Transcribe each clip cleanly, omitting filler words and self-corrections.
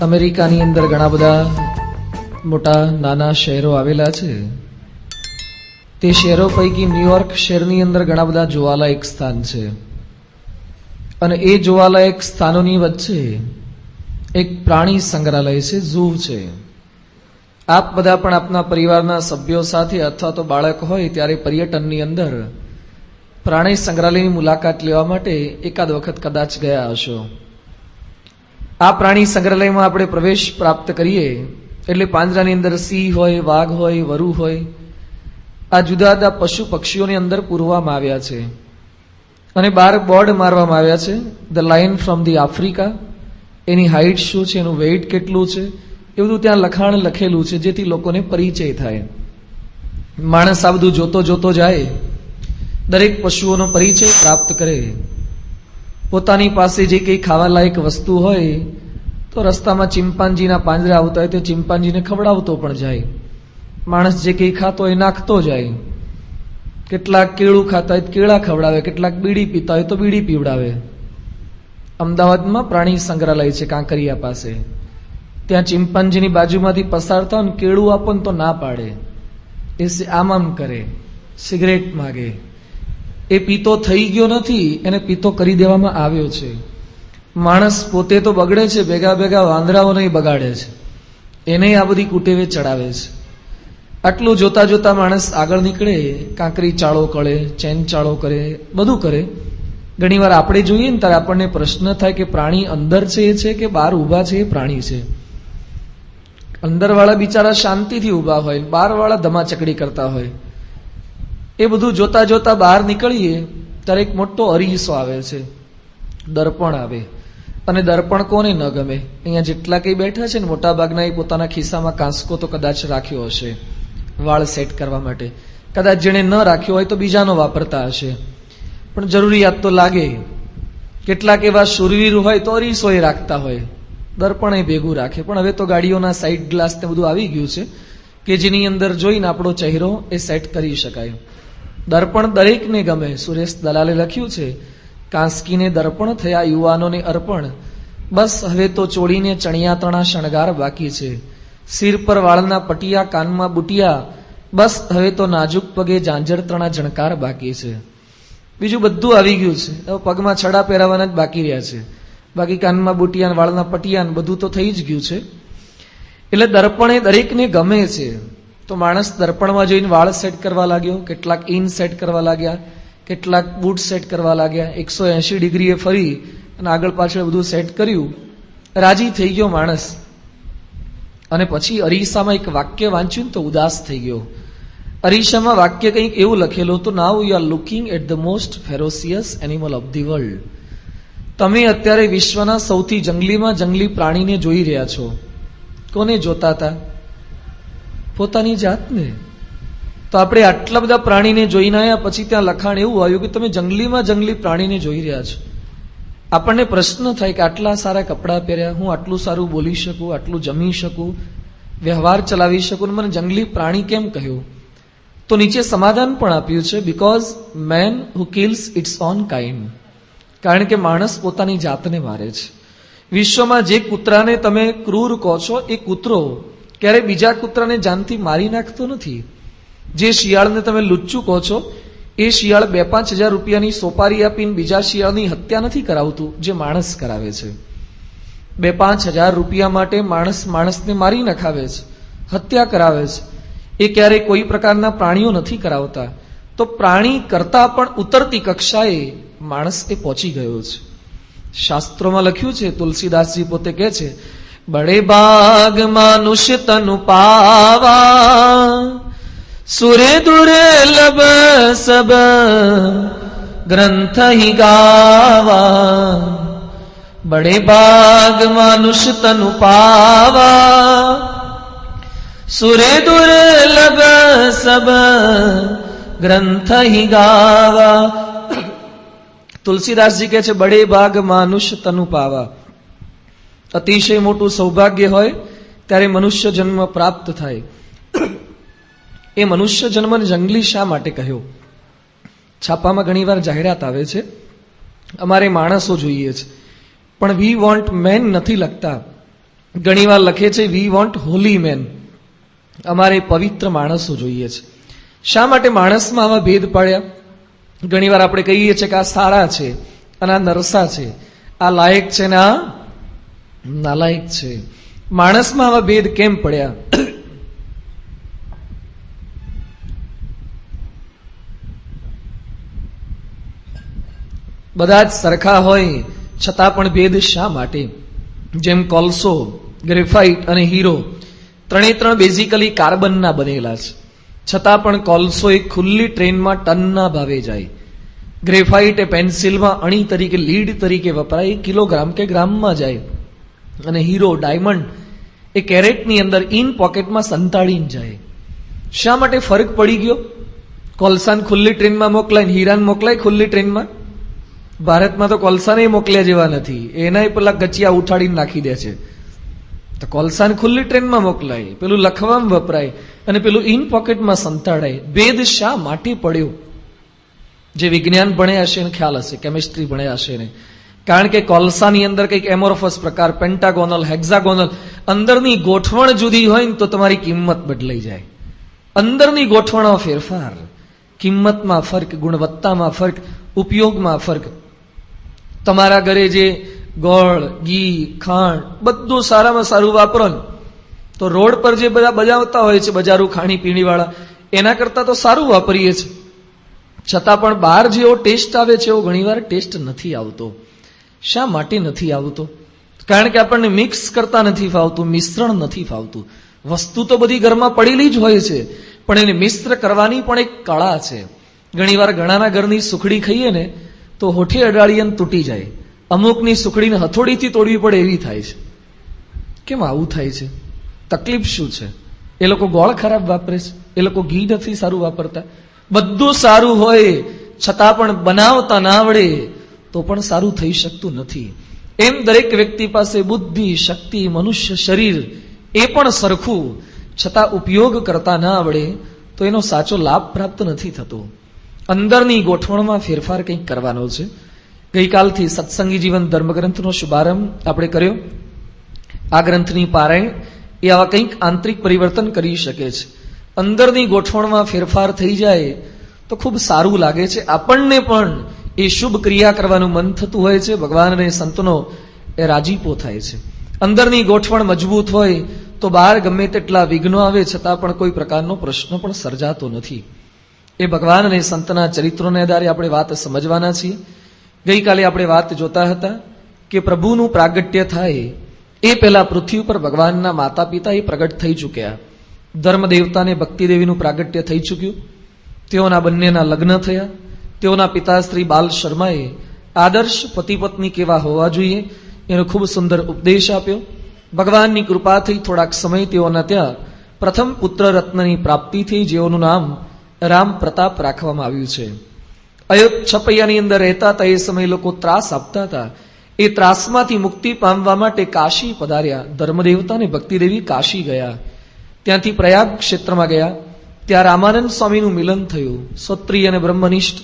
અમેરિકાની અંદર ઘણા બધા મોટા નાના શહેરો આવેલા છે. તે શહેરો પૈકી ન્યુયોર્ક શહેરની અંદર ઘણા બધા જોવાલાયક સ્થાન છે અને એ જોવાલાયક સ્થાનોની વચ્ચે એક પ્રાણી સંગ્રહાલય છે, ઝૂ છે. આપ બધા પણ આપના પરિવારના સભ્યો સાથે અથવા તો બાળક હોય ત્યારે પર્યટનની અંદર પ્રાણી સંગ્રહાલયની મુલાકાત લેવા માટે એકાદ વખત કદાચ ગયા હશો. આ પ્રાણી સંગ્રહાલયમાં આપણે પ્રવેશ પ્રાપ્ત કરીએ એટલે પાંજરાની અંદર સિંહ હોય, વાઘ હોય, વરુ હોય, આ જુદા જુદા પશુ પક્ષીઓની અંદર પૂરવામાં આવ્યા છે અને બહાર બોર્ડ મારવામાં આવ્યા છે, the lion from the Africa. Any height શું છે, એનું વેઇટ કેટલું છે, એ બધું ત્યાં લખાણ લખેલું છે, જેથી લોકોને પરિચય થાય. માણસ આ બધું જોતો જોતો જાય, દરેક પશુઓનો પરિચય પ્રાપ્ત કરે. પોતાની પાસે જે કંઈ ખાવા લાયક વસ્તુ હોય તો રસ્તામાં ચિમ્પાન્જીના પાંજરા આવતા હોય તો ચિમ્પાન્જીને ખવડાવતો પણ જાય. માણસ જે કંઈ ખાતો હોય નાખતો જાય. કેટલાક કેળું ખાતા હોય તો કેળા ખવડાવે, કેટલાક બીડી પીતા હોય તો બીડી પીવડાવે. અમદાવાદમાં પ્રાણી સંગ્રહાલય છે કાંકરિયા પાસે. ત્યાં ચિમ્પાન્જીની બાજુમાંથી પસાર થાવ ને કેળું આપો ને તો ના પાડે, એ આમ કરે, સિગરેટ માગે. એ પીતો થઈ ગયો નથી, એને પીતો કરી દેવામાં આવ્યો છે. માણસ પોતે તો બગડે છે, ભેગા ભેગા વાંદરાઓને બગાડે છે, એને આ બધી કુટેવે ચડાવે છે. આટલું જોતા જોતા માણસ આગળ નીકળે, કાંકરી ચાળો કરે, ચેન ચાળો કરે, બધું કરે. ઘણી વાર આપણે જોઈએ ને ત્યારે આપણને પ્રશ્ન થાય કે પ્રાણી અંદર છે એ છે કે બહાર ઊભા છે એ પ્રાણી છે. અંદર વાળા બિચારા શાંતિથી ઊભા હોય, બહાર વાળા ધમાચકડી કરતા હોય. એ બધું જોતા જોતા બહાર નીકળીએ ત્યારે એક મોટો અરીસો આવે છે, દર્પણ આવે. અને દર્પણ કોને ન ગમે? અહીંયા જેટલા કંઈ બેઠા છે ને મોટા ભાગના એ પોતાના ખિસ્સામાં કાંસકો તો કદાચ રાખ્યો હશે વાળ સેટ કરવા માટે. કદાચ જેણે ન રાખ્યો હોય તો બીજાનો વાપરતા હશે, પણ જરૂરિયાત તો લાગે. કેટલાક એવા શૂરવીર હોય તો અરીસો એ રાખતા હોય, દર્પણ એ ભેગું રાખે. પણ હવે તો ગાડીઓના સાઈડ ગ્લાસ ને બધું આવી ગયું છે કે જેની અંદર જોઈને આપણો ચહેરો એ સેટ કરી શકાય. દર્પણ દરેકને ગમે. સુરેશ દલાલે લખ્યું છે, કાંસકીને દર્પણ થયા યુવાનોને અર્પણ. બસ હવે તો ચોળીને ચણિયાતણા શણગાર બાકી છે. સિર પર વાળના પટિયા, કાનમાં બુટિયા, બસ હવે તો નાજુક પગે ઝાંઝરતણા ઝણકાર બાકી છે. બીજું બધું આવી ગયું છે, હવે પગમાં છડા પહેરાવાના જ બાકી રહ્યા છે. બાકી કાનમાં બુટિયા, વાળના પટિયા બધું તો થઈ જ ગયું છે. એટલે દર્પણ એ દરેકને ગમે છે. તો માણસ દર્પણમાં જોઈને વાળ સેટ કરવા લાગ્યો, કેટલાક ઇન સેટ કરવા લાગ્યા, કેટલાક બૂટ સેટ કરવા લાગ્યા. 180 ડિગ્રીએ ફરી અને આગળ પાછળ બધું સેટ કર્યું, રાજી થઈ ગયો માણસ. અને પછી અરીસામાં એક વાક્ય વાંચ્યું ને તો ઉદાસ થઈ ગયો. અરીસામાં વાક્ય કંઈક એવું લખેલું હતું, now you are looking at the most ferocious animal of the world. તમે અત્યારે વિશ્વના સૌથી જંગલીમાં જંગલી પ્રાણીને જોઈ રહ્યા છો. કોને જોતા હતા? પોતાની જાતને. તો આપણે આટલા બધા પ્રાણીને જોઈને આવ્યા, પછી ત્યાં લખાણ એવું આવ્યું કે તમે જંગલીમાં જંગલી પ્રાણીને જોઈ રહ્યા છો. આપણને પ્રશ્ન થાય કે આટલા સારા કપડાં પહેર્યા, હું આટલું સારું બોલી શકું, આટલું જમી શકું, વ્યવહાર ચલાવી શકું, મને જંગલી પ્રાણી કેમ કહ્યું? તો નીચે સમાધાન પણ આપ્યું છે, because man who kills its own kind. કારણ કે માણસ પોતાની જાતને મારે છે. વિશ્વમાં જે કૂતરાને તમે ક્રૂર કહો છો એ કૂતરો ક્યારે બીજા કૂતરાને જાનથી મારી નાખતો નથી. જે શિયાળને તમે લુચ્ચું કહો છો એ શિયાળ 2-5 હજાર રૂપિયાની સોપારી આપીને બીજા શિયાળની હત્યા નથી કરાવતું, જે માણસ કરાવે છે. 2-5 હજાર રૂપિયા માટે માણસ માણસને મારી નખાવે છે, હત્યા કરાવે છે. એ ક્યારેય કોઈ પ્રકારના પ્રાણીઓ નથી કરાવતા. તો પ્રાણી કરતા પણ ઉતરતી કક્ષાએ માણસ એ પહોંચી ગયો છે. શાસ્ત્રોમાં લખ્યું છે, તુલસીદાસજી પોતે કહે છે, બડે બાગ માનુષ તનુ પાવા, સુરે દુર્લભ સબ ગ્રંથ હી ગાવા. બડે બાગ માનુષ તનુ પાવા, સુરે દુર્લભ સબ ગ્રંથ હી ગાવા. તુલસીદાસજી કહે છે, બડે ભાગ માનુષ તનુ પાવા. અતિશય મોટું સૌભાગ્ય હોય ત્યારે મનુષ્ય જન્મ પ્રાપ્ત થાય. એ મનુષ્ય જન્મને જંગલી શા માટે કહ્યો? છાપામાં ઘણીવાર જાહેરાત આવે છે, અમારે માણસો જોઈએ છે, પણ વી વોન્ટ મેન નથી લખતા. ઘણીવાર લખે છે, વી વોન્ટ હોલી મેન, અમારે પવિત્ર માણસો જોઈએ છે. શા માટે માણસમાં આવા ભેદ પાડ્યા? ઘણીવાર આપણે કહીએ છીએ કે આ સારા છે અને આ નરસા છે, આ લાયક છે ને આ નાલાયક છે. માણસમાં આવા ભેદ કેમ પડ્યા? બધા જ સરખા હોય છતાં પણ ભેદ શા માટે? જેમ કોલસો, ગ્રેફાઇટ અને હીરો ત્રણે બેઝિકલી કાર્બનના બનેલા છે, છતાં પણ કોલસો એક ખુલ્લી ટ્રેનમાં ટનના ભાવે જાય, ગ્રેફાઇટ એ પેન્સિલમાં અણી તરીકે, લીડ તરીકે વપરાય, કિલોગ્રામ કે ગ્રામમાં જાય, અને હીરો, ડાયમંડ એ કેરેટની અંદર ઇન પોકેટમાં સંતાડીને જાય. શા માટે ફરક પડી ગયો? કોલસાને ખુલ્લી ટ્રેનમાં મોકલાય, હીરાને મોકલાય ખુલ્લી ટ્રેનમાં? ભારતમાં તો કોલસાને મોકલ્યા જેવા નથી, એના પેલા ગચિયા ઉઠાડીને નાખી દે છે. તો કોલસાને ખુલ્લી ટ્રેનમાં મોકલાય, પેલું લખવામાં વપરાય અને પેલું ઇન પોકેટમાં સંતાડાય. ભેદ શા માટે પડ્યો? જે વિજ્ઞાન ભણ્યા હશે ને ખ્યાલ હશે, કેમિસ્ટ્રી ભણ્યા હશે ને. કારણ કે કોલસાની અંદર કંઈક એમોર્ફસ પ્રકાર, પેન્ટાગોનલ, હેક્ઝાગોનલ, અંદરની ગોઠવણ જુદી હોય ને તો તમારી કિંમત બદલાઈ જાય. અંદરની ગોઠવણો ફેરફાર, કિંમતમાં ફર્ક, ગુણવત્તામાં ફર્ક, ઉપયોગમાં ફર્ક. તમારા ઘરે જે ગોળ, ઘી, ખાંડ બધું સારામાં સારું વાપરો ને તો રોડ પર જે બધા બજાવતા હોય છે બજારું ખાણી પીણી વાળા, એના કરતા તો સારું વાપરીએ છીએ, છતાં પણ બહાર જેવો ટેસ્ટ આવે છે એવો ઘણીવાર ટેસ્ટ નથી આવતો. શા માટે નથી આવતો? કારણ કે આપણને મિક્સ કરતા નથી ફાવતું, મિશ્રણ નથી ફાવતું. વસ્તુ તો બધી ઘરમાં પડેલી જ હોય છે, પણ એને મિશ્ર કરવાની પણ એક કળા છે. ઘણીવાર ઘણાના ઘરની સુખડી ખાઈએ ને તો હોઠે અડાડીએ તૂટી જાય, અમુકની સુખડીને હથોડીથી તોડવી પડે એવી થાય છે. કેમ આવું થાય છે? તકલીફ શું છે? એ લોકો ગોળ ખરાબ વાપરે છે, એ લોકો ઘી નથી સારું વાપરતા. બધું સારું હોય છતાં પણ બનાવતા ના આવડે તો પણ સારું થઈ શકતું નથી. એમ દરેક વ્યક્તિ પાસે બુદ્ધિ, શક્તિ, મનુષ્ય શરીર એ પણ સરખું, છતાં ઉપયોગ કરતા ના આવડે તો એનો સાચો લાભ પ્રાપ્ત નથી થતો. અંદરની ગોઠવણમાં ફેરફાર કંઈક કરવાનો છે. ગઈકાલથી સત્સંગી જીવન ધર્મગ્રંથનો શુભારંભ આપણે કર્યો. આ ગ્રંથની પારાયણ એ આવા કંઈક આંતરિક પરિવર્તન કરી શકે છે. અંદરની ગોઠવણમાં ફેરફાર થઈ જાય તો ખૂબ સારું લાગે છે. આપણને પણ એ શુભ ક્રિયા કરવાનું મન થતું હોય છે. ભગવાન અને સંતનો એ રાજીપો થાય છે. અંદરની ગોઠવણ મજબૂત હોય તો બહાર ગમે તેટલા વિઘ્નો આવે છતાં પણ કોઈ પ્રકારનો પ્રશ્ન પણ સર્જાતો નથી. એ ભગવાન અને સંતના ચરિત્રોને આધારે આપણે વાત સમજવાના છીએ. ગઈકાલે આપણે વાત જોતા હતા કે પ્રભુનું પ્રાગટ્ય થાય એ પહેલા પૃથ્વી ઉપર ભગવાનના માતા પિતા એ પ્રગટ થઈ ચૂક્યા. ધર્મદેવતાને ભક્તિદેવીનું પ્રાગટ્ય થઈ ચૂક્યું. તેઓના બંનેના લગ્ન થયા. તેઓના પિતા શ્રી બાલ શર્માએ આદર્શ પતિ પત્ની કેવા હોવા જોઈએ એનો ખૂબ સુંદર ઉપદેશ આપ્યો. ભગવાનની કૃપાથી થોડાક સમય તેઓના ત્યાં પ્રથમ પુત્ર રત્નની પ્રાપ્તિ થઈ, જેઓનું નામ રામ પ્રતાપ રાખવામાં આવ્યું છે. છપૈયાની અંદર રહેતા હતા એ સમયે લોકો ત્રાસ આપતા હતા. એ ત્રાસમાંથી મુક્તિ પામવા માટે કાશી પધાર્યા. ધર્મદેવતા અને ભક્તિદેવી કાશી ગયા. ત્યાંથી પ્રયાગ ક્ષેત્રમાં ગયા. ત્યાં રામાનંદ સ્વામીનું મિલન થયું. ક્ષત્રિય અને બ્રહ્મનિષ્ઠ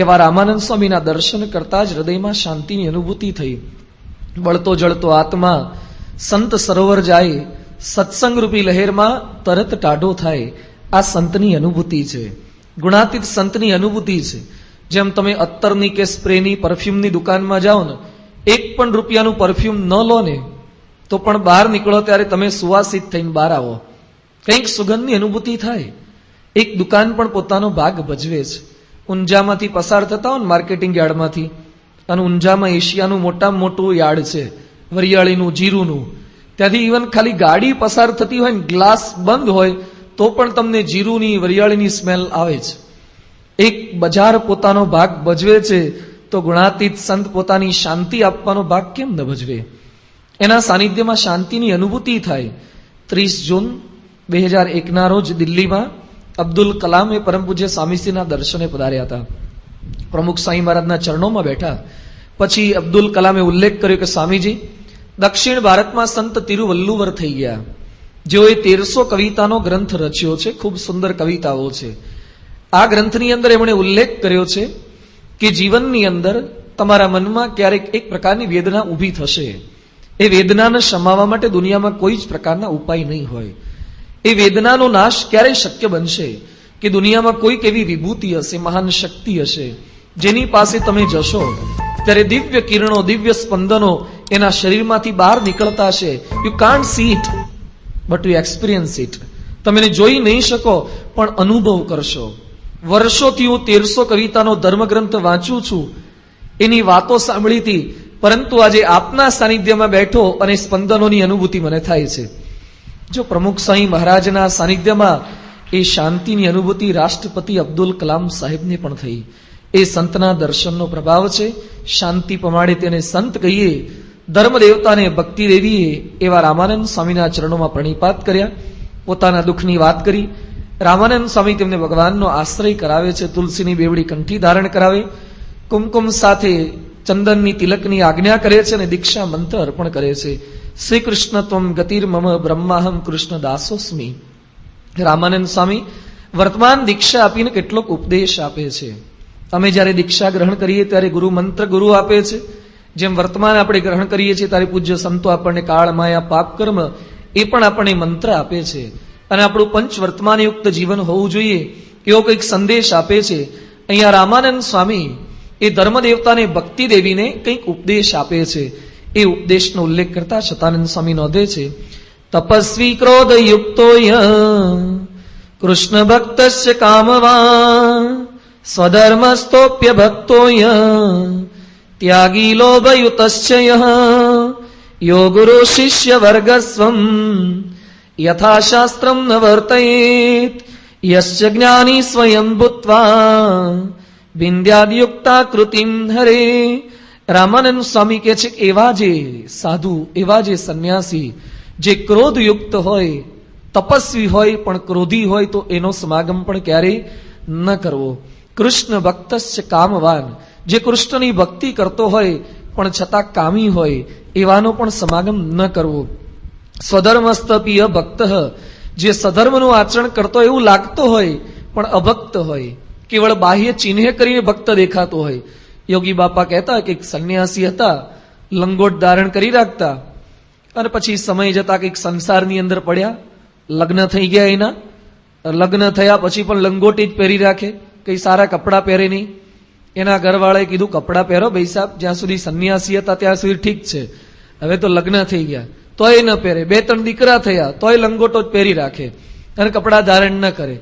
એવા રામાનંદ સ્વામીના દર્શન કરતા જ હૃદયમાં શાંતિની અનુભૂતિ થઈ. બળતો જળતો આત્મા સંત સરોવર જાય, સત્સંગરૂપી લહેરમાં તરત ટાઢો થાય. આ સંતની અનુભૂતિ છે, ગુણાતીત સંતની અનુભૂતિ છે. જેમ તમે અત્તરની કે સ્પ્રેની, પરફ્યુમની દુકાનમાં જાઓ ને, એક પણ રૂપિયાનું પરફ્યુમ ન લો ને તો પણ બહાર નીકળો ત્યારે તમે સુવાસિત થઈને બહાર આવો, કંઈક સુગંધની અનુભૂતિ થાય. એક દુકાન પણ પોતાનો ભાગ ભજવે છે. ઊંઝામાંથી પસાર થતા હોય ને માર્કેટિંગ યાર્ડમાંથી, અને ઊંઝામાં એશિયાનું મોટામાં મોટું યાર્ડ છે, વરિયાળીનું, જીરુનું. ત્યાંથી ઇવન ખાલી ગાડી પસાર થતી હોય ને, ગ્લાસ બંધ હોય તો પણ તમને જીરુની, વરિયાળીની સ્મેલ આવે છે. એક બજાર પોતાનો ભાગ ભજવે છે તો ગુણાતીત સંત પોતાની શાંતિ આપવાનો ભાગ કેમ ન ભજવે? એના સાનિધ્યમાં શાંતિની અનુભૂતિ થાય. 30 જૂન 2001ના રોજ દિલ્હીમાં અબ્દુલ કલામ એ પરમ પૂજ્ય સ્વામીશ્રીના દર્શને પધાર્યા હતા. પ્રમુખ સ્વામી મહારાજના ચરણોમાં બેઠા. પછી અબ્દુલ કલામે ઉલ્લેખ કર્યો કે સ્વામીજી, દક્ષિણ ભારતમાં સંત તિરુવલ્લુવર થઈ ગયા, જેઓએ 1300 કવિતાનો ગ્રંથ રચ્યો છે. ખૂબ સુંદર કવિતાઓ છે. આ ગ્રંથની અંદર એમણે ઉલ્લેખ કર્યો છે કે જીવનની અંદર તમારા મનમાં ક્યારેક એક પ્રકારની વેદના ઊભી થશે. એ વેદનાને શમાવવા માટે દુનિયામાં કોઈ જ પ્રકારના ઉપાય નહીં હોય. એ વેદનાનો નાશ ક્યારે શક્ય બનશે કે દુનિયામાં કોઈક એવી વિભૂતિ હશે, મહાન શક્તિ હશે, જેની પાસે તમે જશો ત્યારે દિવ્ય કિરણો, દિવ્ય સ્પંદનો એના શરીરમાંથી બહાર નીકળતા હશે. You can't C it but you experience it. તમે એને જોઈ નહીં શકો પણ અનુભવ કરશો. વર્ષોથી હું 1300 કવિતાનો ધર્મગ્રંથ વાંચું છું, એની વાતો સાંભળી હતી, પરંતુ આજે આપના સાનિધ્યમાં બેઠો અને સ્પંદનોની અનુભૂતિ મને થાય છે. જો પ્રમુખ સ્વામી મહારાજના સાનિધ્યમાં એ શાંતિની અનુભૂતિ રાષ્ટ્રપતિ અબ્દુલ કલામ સાહેબને પણ થઈ. એ સંતના દર્શનનો પ્રભાવ છે. શાંતિ પ્રમાણે તેને સંત કહીએ. ધર્મ દેવતાને ભક્તિ દેવીએ એવા રામાનંદ સ્વામીના ચરણોમાં પ્રણિપાત કર્યા, પોતાના દુઃખની વાત કરી. રામાનંદ સ્વામી તેમને ભગવાનનો આશ્રય કરાવે છે. તુલસીની બેવડી કંઠી ધારણ કરાવે, કુમકુમ સાથે ચંદનની તિલકની આજ્ઞા કરે છે અને દીક્ષા મંત્ર અર્પણ કરે છે. શ્રી કૃષ્ણ ત્વમ ગતિર્મમ બ્રહ્માહમ કૃષ્ણ દાસોસ્મી. રામાનંદ સ્વામી વર્તમાન દીક્ષા આપીને કેટલોક ઉપદેશ આપે છે. અમે જ્યારે દીક્ષા ગ્રહણ કરીએ ત્યારે ગુરુ મંત્ર ગુરુ આપે છે. જેમ વર્તમાન આપણે ગ્રહણ કરીએ છીએ ત્યારે પૂજ્ય સંતો આપણને કાળ, માયા, પાપ, કર્મ એ પણ આપણને મંત્ર આપે છે અને આપણું પંચ વર્તમાન યુક્ત જીવન હોવું જોઈએ એવો કંઈક સંદેશ આપે છે. અહીંયા રામાનંદ સ્વામી એ ધર્મ દેવતાને ભક્તિ દેવીને કંઈક ઉપદેશ આપે છે. એ ઉપદેશનો ઉલ્લેખ કરતા શતાનંદ સ્વામી નોંધે છે, તપસ્વી ક્રોધ યુક્તોય કૃષ્ણ ભક્તસ્ય કામવાન સ્વધર્મસ્તોપ્ય ભક્તોય ત્યાગી લોભયુતસ્ય યો ગુરુ શિષ્ય વર્ગસ્વમ યથાશાસ્ત્રમ ન વર્તયેત યસ્ય જ્ઞાની સ્વયં ભૂત્વા બિંદ્યાદયુક્તા કૃતિમ હરે. રામાનંદ સ્વામી કહે છે કે એવા જે સાધુ, એવા જે સંન્યાસી જે ક્રોધયુક્ત હોય, તપસ્વી હોય પણ ક્રોધી હોય તો એનો સમાગમ પણ ક્યારેય ન કરવો. કૃષ્ણ ભક્તસ્ય કામવાન, જે કૃષ્ણની ભક્તિ કરતો હોય પણ છતાં કામી હોય એવાનો પણ સમાગમ ન કરવો. સ્વધર્મસ્તપીય ભક્ત, જે સધર્મનું આચરણ કરતો એવું લાગતો હોય પણ અભક્ત હોય, કેવળ બાહ્ય ચિહ્ને કરીને ભક્ત દેખાતો હોય. યોગી બાપા કહેતા કે એક સંન્યાસી હતા, લંગોટ ધારણ કરી રાખતા અને પછી સમય જતા કંઈક સંસારની અંદર પડ્યા, લગ્ન થઈ ગયા એના, લગ્ન થયા પછી પણ લંગોટી જ પહેરી રાખે, કઈ સારા કપડાં પહેરે નહીં. એના ઘરવાળાએ કીધું કપડાં પહેરો ભાઈ સાહેબ, જ્યાં સુધી સંન્યાસી હતા ત્યાં સુધી ઠીક છે, હવે તો લગ્ન થઈ ગયા તોય ન પહેરે, 2-3 દીકરા થયા તોય લંગોટો જ પહેરી રાખે અને કપડાં ધારણ ન કરે.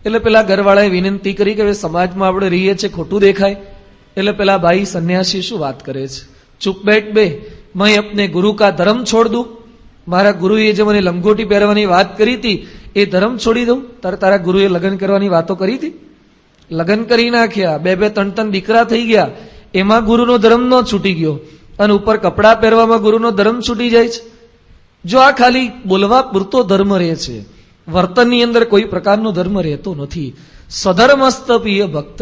એટલે પેલા ઘરવાળાએ વિનંતી કરી કે હવે સમાજમાં આપણે રહીએ છીએ, ખોટું દેખાય. એટલે પેલા ભાઈ સંન્યાસી શું વાત કરે છે, ચૂપ બેઠ બે, મેં અપને ગુરુ કા ધર્મ છોડ દઉં, મારા ગુરુએ જે મને લંગોટી પહેરવાની વાત કરી હતી એ ધર્મ છોડી દઉં? તારા ગુરુએ લગ્ન કરવાની વાતો કરી હતી, લગ્ન કરી નાખ્યા, 2-3 દીકરા થઈ ગયા, એમાં ગુરુનો ધર્મ ન છૂટી ગયો અને ઉપર કપડાં પહેરવામાં ગુરુનો ધર્મ છૂટી જાય છે. જો આ ખાલી બોલવા પૂરતો ધર્મ રહે છે, વર્તનની અંદર કોઈ પ્રકારનો ધર્મ રહેતો નથી. સ્વધર્મસ્તપીય ભક્ત,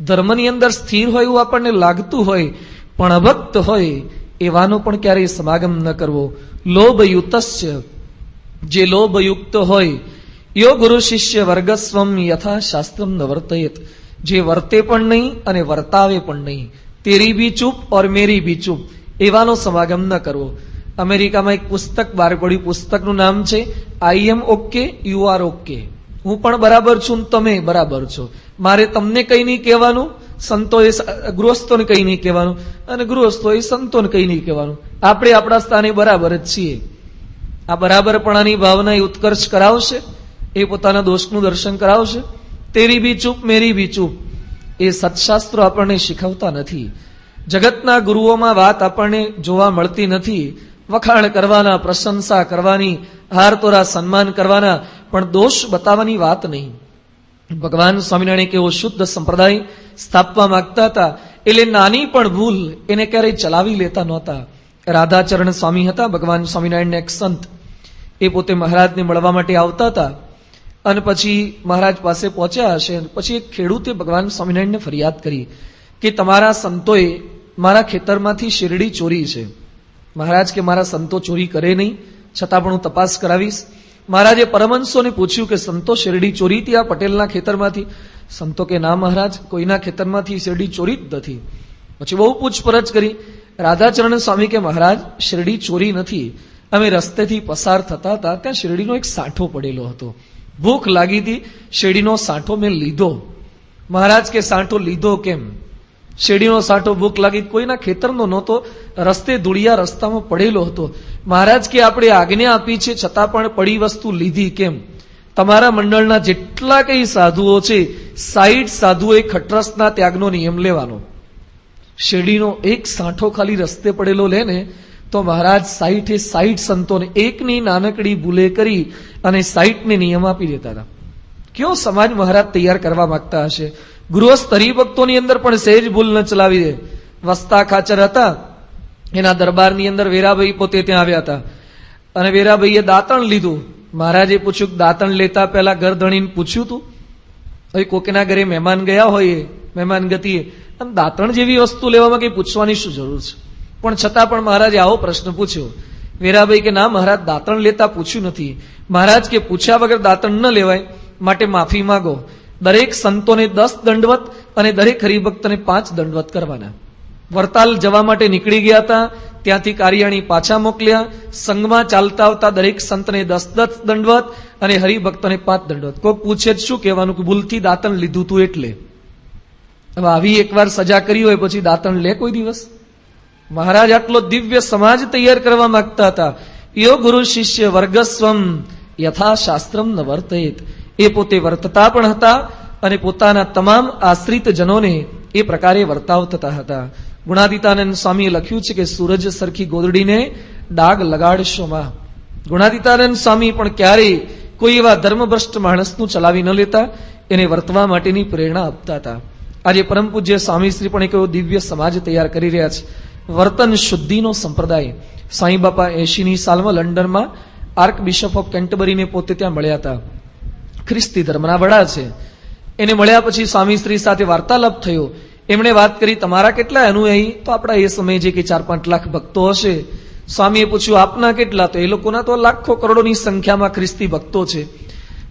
ધર્મની અંદર સ્થિર હોય એવું આપણને લાગતું હોય પણ અભક્ત હોય એવાનો પણ ક્યારેય સમાગમ ન કરવો. લોભયુતસ્ય, જે લોભયુક્ત હોય, યો ગુરુ શિષ્ય વર્ગસ્વમ યથા શાસ્ત્રમ ન વર્તયેત, જે વર્તે પણ નહીં અને વર્તાવે પણ નહીં. તેરી બી ચૂપ ઓર મેરી બી ચૂપ, એવાનો સમાગમ ન કરવો. અમેરિકામાં એક પુસ્તક બહાર પડ્યું, પુસ્તકનું નામ છે આઈ એમ ઓકે યુ આર ઓકે. હું પણ બરાબર છું, તમે બરાબર છો, મારે તમને કઈ નહીં કહેવાનું, સંતોએ ગૃહસ્થોને કઈ નહીં કહેવાનું અને ગૃહસ્થોએ સંતોને કઈ નહીં કહેવાનું. આપણે આપણા સ્થાને બરાબર જ છીએ. આ બરાબરપણાની ભાવના એ ઉત્કર્ષ કરાવશે, એ પોતાના દોષનું દર્શન કરાવશે. તેરી બી ચૂપ મેરી બી ચૂપ, એ સત્શાસ્ત્રો આપણને શીખવતા નથી. જગતના ગુરુઓમાં વાત આપણને જોવા મળતી નથી. વખાણ કરવાના, પ્રશંસા કરવાની, હારતોરા સન્માન કરવાના, પણ દોષ બતાવવાની વાત નહીં. ભગવાન સ્વામિનારાયણ કેવો શુદ્ધ સંપ્રદાય સ્થાપવા માંગતા હતા, એટલે નાની પણ ભૂલ એને ક્યારેય ચલાવી લેતા નહોતા. રાધાચરણ સ્વામી હતા, ભગવાન સ્વામિનારાયણના એક સંત. એ પોતે મહારાજને મળવા માટે આવતા હતા અને પછી મહારાજ પાસે પહોંચ્યા હશે. પછી એક ખેડૂતે ભગવાન સ્વામિનારાયણને ફરિયાદ કરી કે તમારા સંતોએ મારા ખેતરમાંથી શેરડી ચોરી છે. મહારાજ કે મારા સંતો ચોરી કરે નહીં, છતાં પણ હું તપાસ કરાવીશ. મહારાજે પરમહંસોને પૂછ્યું કે સંતો શેરડી ચોરી હતી આ પટેલના ખેતરમાંથી? સંતો કે ના મહારાજ, કોઈના ખેતરમાંથી શેરડી ચોરી જ નથી. પછી બહુ પૂછપરછ કરી રાધાચરણ સ્વામી કે મહારાજ શિરડી ચોરી નથી, અમે રસ્તેથી પસાર થતા હતા ત્યાં શિરડીનો એક સાંઠો પડેલો હતો, ભૂખ લાગી હતી, શેરડીનો સાંઠો મેં લીધો. મહારાજ કે સાંઠો લીધો કેમ? શેરડીનો સાંઠો ભૂખ લાગી, કોઈના ખેતરનો નહોતો, રસ્તે ધૂળિયા રસ્તામાં પડેલો હતો. મહારાજ કે આપણે આજ્ઞા આપી છે છતાં પણ પડી વસ્તુ લીધી કેમ? તમારા મંડળના જેટલા કઈ સાધુઓ છે 60 સાધુઓએ ખટરસના ત્યાગનો નિયમ લેવાનો. શેરડીનો એક સાંઠો ખાલી રસ્તે પડેલો લે ને તો મહારાજ 60 સંતોને એકની નાનકડી ભૂલે કરી અને 60 ને નિયમ આપી દેતા હતા. કયો સમાજ મહારાજ તૈયાર કરવા માંગતા હશે? ગૃહસ્થ હરિભક્તોની અંદર પણ સહેજ ભૂલ ન ચલાવી દે. વસ્તા ખાચર હતા, એના દરબારની અંદર વેરાભાઈ પોતે ત્યાં આવ્યા હતા અને વેરાભાઈએ દાંતણ લીધું. મહારાજે પૂછ્યું કે દાંતણ લેતા પહેલા ઘર ધણીને પૂછ્યું તું? હવે કોકના ઘરે મહેમાન ગયા હોય, મહેમાન ગતિએ, અને દાંતણ જેવી વસ્તુ લેવામાં કઈ પૂછવાની શું જરૂર છે? પણ છતાં પણ મહારાજે આવો પ્રશ્ન પૂછ્યો. વેરાભાઈ કે ના મહારાજ, દાંતણ લેતા પૂછ્યું નથી. મહારાજ કે પૂછ્યા વગર દાંતણ ન લેવાય, માટે માફી માંગો. દરેક સંતોને 10 દંડવત અને દરેક હરિભક્તને 5 દંડવત કરવાના. વરતાલ જવા માટે નીકળી ગયા હતા, ત્યાંથી કારિયાણી પાછા મોકલ્યા. સંઘમાં ચાલતા આવતા દરેક સંતને 10 દંડવત અને હરિભક્તને 5 દંડવત. કોઈ પૂછે જ શું કહેવાનું કે ભૂલથી દાંતણ લીધું તું એટલે. હવે આવી એકવાર સજા કરી હોય પછી દાંતણ લે કોઈ દિવસ? મહારાજ આટલો દિવ્ય સમાજ તૈયાર કરવા માંગતા હતા. યો ગુરુ શિષ્ય વર્ગસ્વમ યથા શાસ્ત્રમ ન વર્તેત. એ પોતે વર્તતા પણ હતા અને પોતાના તમામ આશ્રિત જનોને એ પ્રકારે વર્તાવતા હતા. ગુણાતીતાનંદ સ્વામીએ લખ્યું છે કે સૂરજ સરખી ગોદડીને ડાગ લગાડશો માં. ગુણાતીતાનંદ સ્વામી પણ ક્યારેય કોઈ એવા ધર્મભ્રષ્ટ માણસનું ચલાવી ન લેતા, એને વર્તવા માટેની પ્રેરણા આપતા હતા. આજે પરમ પૂજ્ય સ્વામીશ્રી પણ એક એવો દિવ્ય સમાજ તૈયાર કરી રહ્યા છે, વર્તન શુદ્ધિનો સંપ્રદાય. સાંઈ બાપા 80ની સાલમાં લંડનમાં આર્ક બિશપ ઓફ કેન્ટબરીને પોતે ત્યાં મળ્યા હતા. ખ્રિસ્તી ધર્મના વડા છે. એને મળ્યા પછી સ્વામીશ્રી સાથે વાર્તાલાપ થયો. એમણે વાત કરી તમારા કેટલા અનુયાયી? તો આપણા એ સમયે જે કે 4-5 લાખ ભક્તો હશે. સ્વામીએ પૂછ્યું આપના કેટલા? તો એ લોકોના તો લાખો કરોડોની સંખ્યામાં ખ્રિસ્તી ભક્તો છે.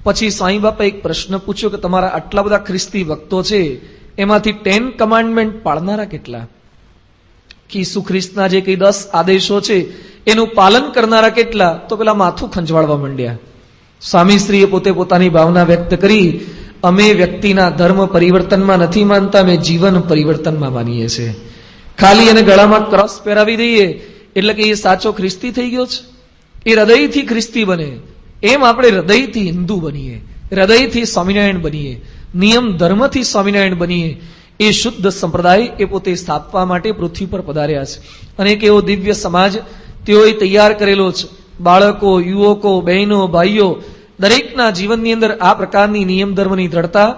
પછી સાંઈ બાપા એક પ્રશ્ન પૂછ્યો કે તમારા આટલા બધા ખ્રિસ્તી ભક્તો છે, એમાંથી 10 કમાન્ડમેન્ટ પાળનારા કેટલા? કે ઈસુ ખ્રિસ્તના જે કઈ 10 આદેશો છે એનું પાલન કરનારા કેટલા? તો પેલા માથું ખંજવાળવા માંડ્યા. સ્વામીશ્રીએ પોતે પોતાની ભાવના વ્યક્ત કરી, અમે વ્યક્તિના ધર્મ પરિવર્તનમાં નથી માનતા, અમે જીવન પરિવર્તનમાં માનીએ છીએ. ખાલી એને ગળામાં ક્રોસ પહેરાવી દઈએ એટલે કે એ સાચો ખ્રિસ્તી થઈ ગયો છે? એ હૃદયથી ખ્રિસ્તી બને. એમ આપણે હૃદયથી હિન્દુ બનીએ, હૃદયથી સ્વામિનારાયણ બનીએ, નિયમ ધર્મથી સ્વામિનારાયણ બનીએ. એ શુદ્ધ સંપ્રદાય એ પોતે સ્થાપવા માટે પૃથ્વી પર પધાર્યા છે. અને એક એવો દિવ્ય સમાજ તેઓએ તૈયાર કરેલો છે. બાળકો, યુવકો, બહેનો, ભાઈઓ દરેકના જીવનની અંદર આ પ્રકારની નિયમ ધર્મની દ્રઢતા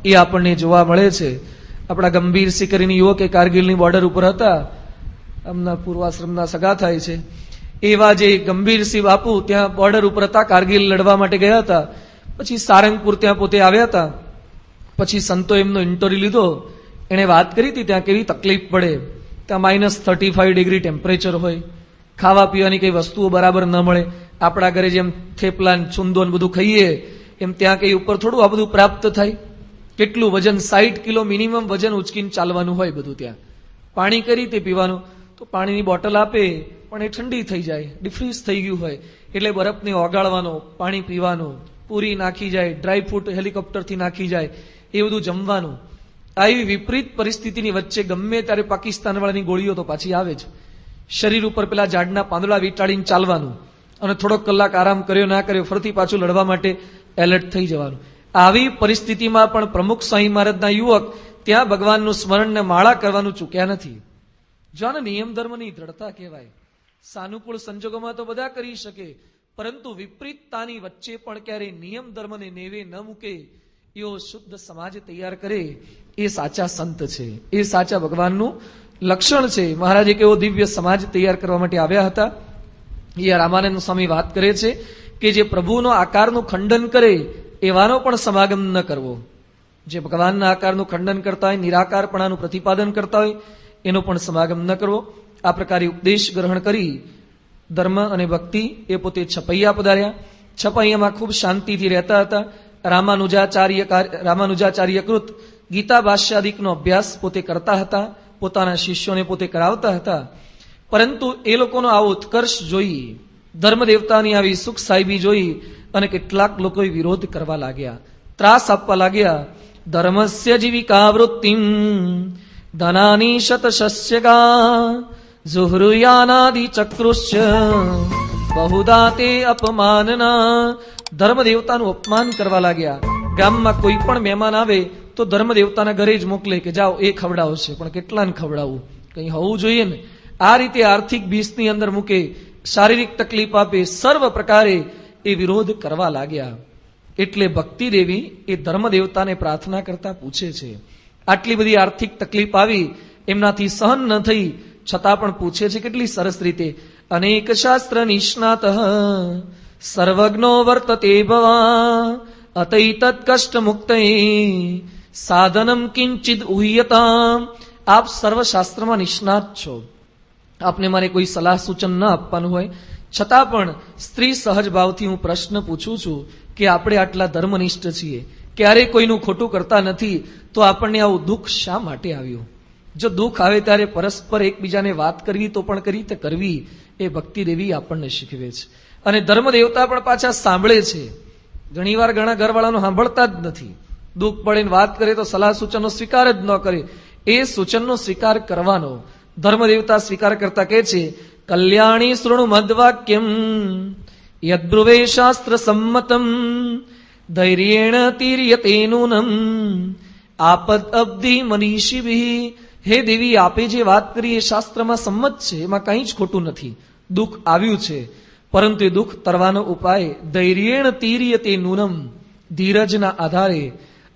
એ આપણને જોવા મળે છે. આપણા ગંભીરસિંહ કરીને યુવક એ કારગિલની બોર્ડર ઉપર હતા, એમના પૂર્વાશ્રમના સગા થાય છે. એવા જે ગંભીરસિંહ બાપુ ત્યાં બોર્ડર ઉપર હતા, કારગિલ લડવા માટે ગયા હતા. પછી સારંગપુર ત્યાં પોતે આવ્યા હતા. પછી સંતો એમનો ઇન્ટરવ્યુ લીધો. એણે વાત કરી હતી ત્યાં કેવી તકલીફ પડે. ત્યાં -35 ડિગ્રી ટેમ્પરેચર હોય, ખાવા પીવાની કઈ વસ્તુઓ બરાબર ન મળે. આપણા ઘરે જેમ થેપલા છુંદો બધું ખાઈએ એમ ત્યાં કઈ ઉપર થોડું આ બધું પ્રાપ્ત થાય. કેટલું વજન, 60 કિલો મિનિમમ વજન ઉચકીને ચાલવાનું હોય બધું ત્યાં. પાણી કઈ રીતે પીવાનું? તો પાણીની બોટલ આપે પણ એ ઠંડી થઈ જાય, ડિફ્રીઝ થઈ ગયું હોય એટલે બરફને ઓગાળવાનો, પાણી પીવાનું, પૂરી નાખી જાય, ડ્રાય ફ્રૂટ હેલિકોપ્ટરથી નાખી જાય, એ બધું જમવાનું. આવી વિપરીત પરિસ્થિતિની વચ્ચે ગમે ત્યારે પાકિસ્તાન વાળાની ગોળીઓ તો પાછી આવે જ. શરીર ઉપર પેલા ઝાડના પાંદડા વીંટાળીને ચાલવાનું અને થોડોક કલાક આરામ કર્યો ના કર્યો ફરીથી પાછું લડવા માટે એલર્ટ થઈ જવાનું. આવી પરિસ્થિતિમાં પણ પ્રમુખ સ્વામી મહારાજના યુવક ત્યાં ભગવાનનું સ્મરણ ને માળા કરવાનું ચૂક્યા નથી. જો આને નિયમ ધર્મની દ્રઢતા કહેવાય. સાનુકૂળ સંજોગોમાં તો બધા કરી શકે, પરંતુ વિપરીતતાની વચ્ચે પણ ક્યારે નિયમ ધર્મને નેવે ન મૂકે એવો શુદ્ધ સમાજ તૈયાર કરે એ સાચા સંત છે, એ સાચા ભગવાનનું લક્ષણ છે. મહારાજે કેવો દિવ્ય સમાજ તૈયાર કરવા માટે આવ્યા હતા. એ રામાનંદ સ્વામી વાત કરે છે કે જે પ્રભુનો આકારનું ખંડન કરે એવાનો પણ સમાગમ ન કરવો. જે ભગવાનના આકારનું ખંડન કરતા હોય, નિરાકારપણાનું પ્રતિપાદન કરતા હોય, એનો પણ સમાગમ ન કરવો. આ પ્રકારે ઉપદેશ ગ્રહણ કરી ધર્મ અને ભક્તિ એ પોતે છપૈયા પધાર્યા. છપૈયામાં ખૂબ શાંતિથી રહેતા હતા. રામાનુજાચાર્ય કૃત ગીતા ભાષ્યાદિકનો અભ્યાસ પોતે કરતા હતા, પોતાના શિષ્યોને પોતે કરાવતા હતા. પરંતુ એ લોકોનો આવો ઉત્કર્ષ જોઈ, ધર્મ દેવતાની આવી સુખ સાહેબી જોઈ અને કેટલાક લોકોએ વિરોધ કરવા લાગ્યા, ત્રાસ આપવા લાગ્યા. ધર્મસ્ય જીવિકા વૃત્તિમ ધનાની શતશસ્યગા ઝુહૃયાનાદિ ચક્રુશ્ય બહુદા તે અપમાનના. ધર્મ દેવતાનું અપમાન કરવા લાગ્યા. ગામમાં કોઈ પણ મહેમાન આવે તો ધર્મ દેવતાના ઘરે જ મોકલે કે જાઓ એ ખવડાવશે, પણ કેટલાને ખવડાવવું, કંઈ હોવું જોઈએ ને. આ રીતે આર્થિક ભીસની અંદર મૂકે, શારીરિક તકલીફ આપે, સર્વ પ્રકારે એ વિરોધ કરવા લાગ્યા. એટલે ભક્તિ દેવી એ ધર્મ દેવતાને પ્રાર્થના કરતા પૂછે છે, આટલી બધી આર્થિક તકલીફ આવી, એમનાથી સહન ન થઈ, છતાં પણ પૂછે છે કેટલી સરસ રીતે. અનેક શાસ્ત્ર નિષ્ણાત સર્વજ્ઞો વર્તતે ભવા અતૈતત કષ્ટ મુક્ત સાધનમ કિંચિદ ઉહ્યતા. આપ સર્વશાસ્ત્રમાં નિષ્ણાત છો, આપને મારે કોઈ સલાહ સૂચન ન આપવાનું હોય, છતાં પણ સ્ત્રી સહજ ભાવથી હું પ્રશ્ન પૂછું છું કે આપણે આટલા ધર્મનિષ્ઠ છીએ, ક્યારેય કોઈનું ખોટું કરતા નથી, તો આપણને આવું દુઃખ શા માટે આવ્યું? જો દુઃખ આવે ત્યારે પરસ્પર એકબીજાને વાત કરવી તો પણ કરી તે કરવી, એ ભક્તિ દેવી આપણને શીખવે છે. અને ધર્મ દેવતા પણ પાછા સાંભળે છે. ઘણીવાર ઘણા ઘરવાળાનો સાંભળતા જ નથી, દુઃખ પડે વાત કરે તો સલાહ સૂચનનો સ્વીકાર જ ન કરે. એ સૂચનનો સ્વીકાર કરવાનો ધર્મ દેવતા સ્વીકાર કરતા કહે છે, કલ્યાણી શૃણુ મદ્વાક્યમ યદ્બ્રુવે શાસ્ત્ર સંમતમ ધૈર્યેણ તીર્યતે નૂનમ આપદ અબ્ધિ મનીષિભિ. હે દેવી, આપે જે વાત કરી એ શાસ્ત્રમાં સંમત છે, એમાં કંઈ જ ખોટું નથી. દુઃખ આવ્યું છે, પરંતુ એ દુઃખ તરવાનો ઉપાય ધૈર્યેણ તીર્યતે નૂનમ, ધીરજના આધારે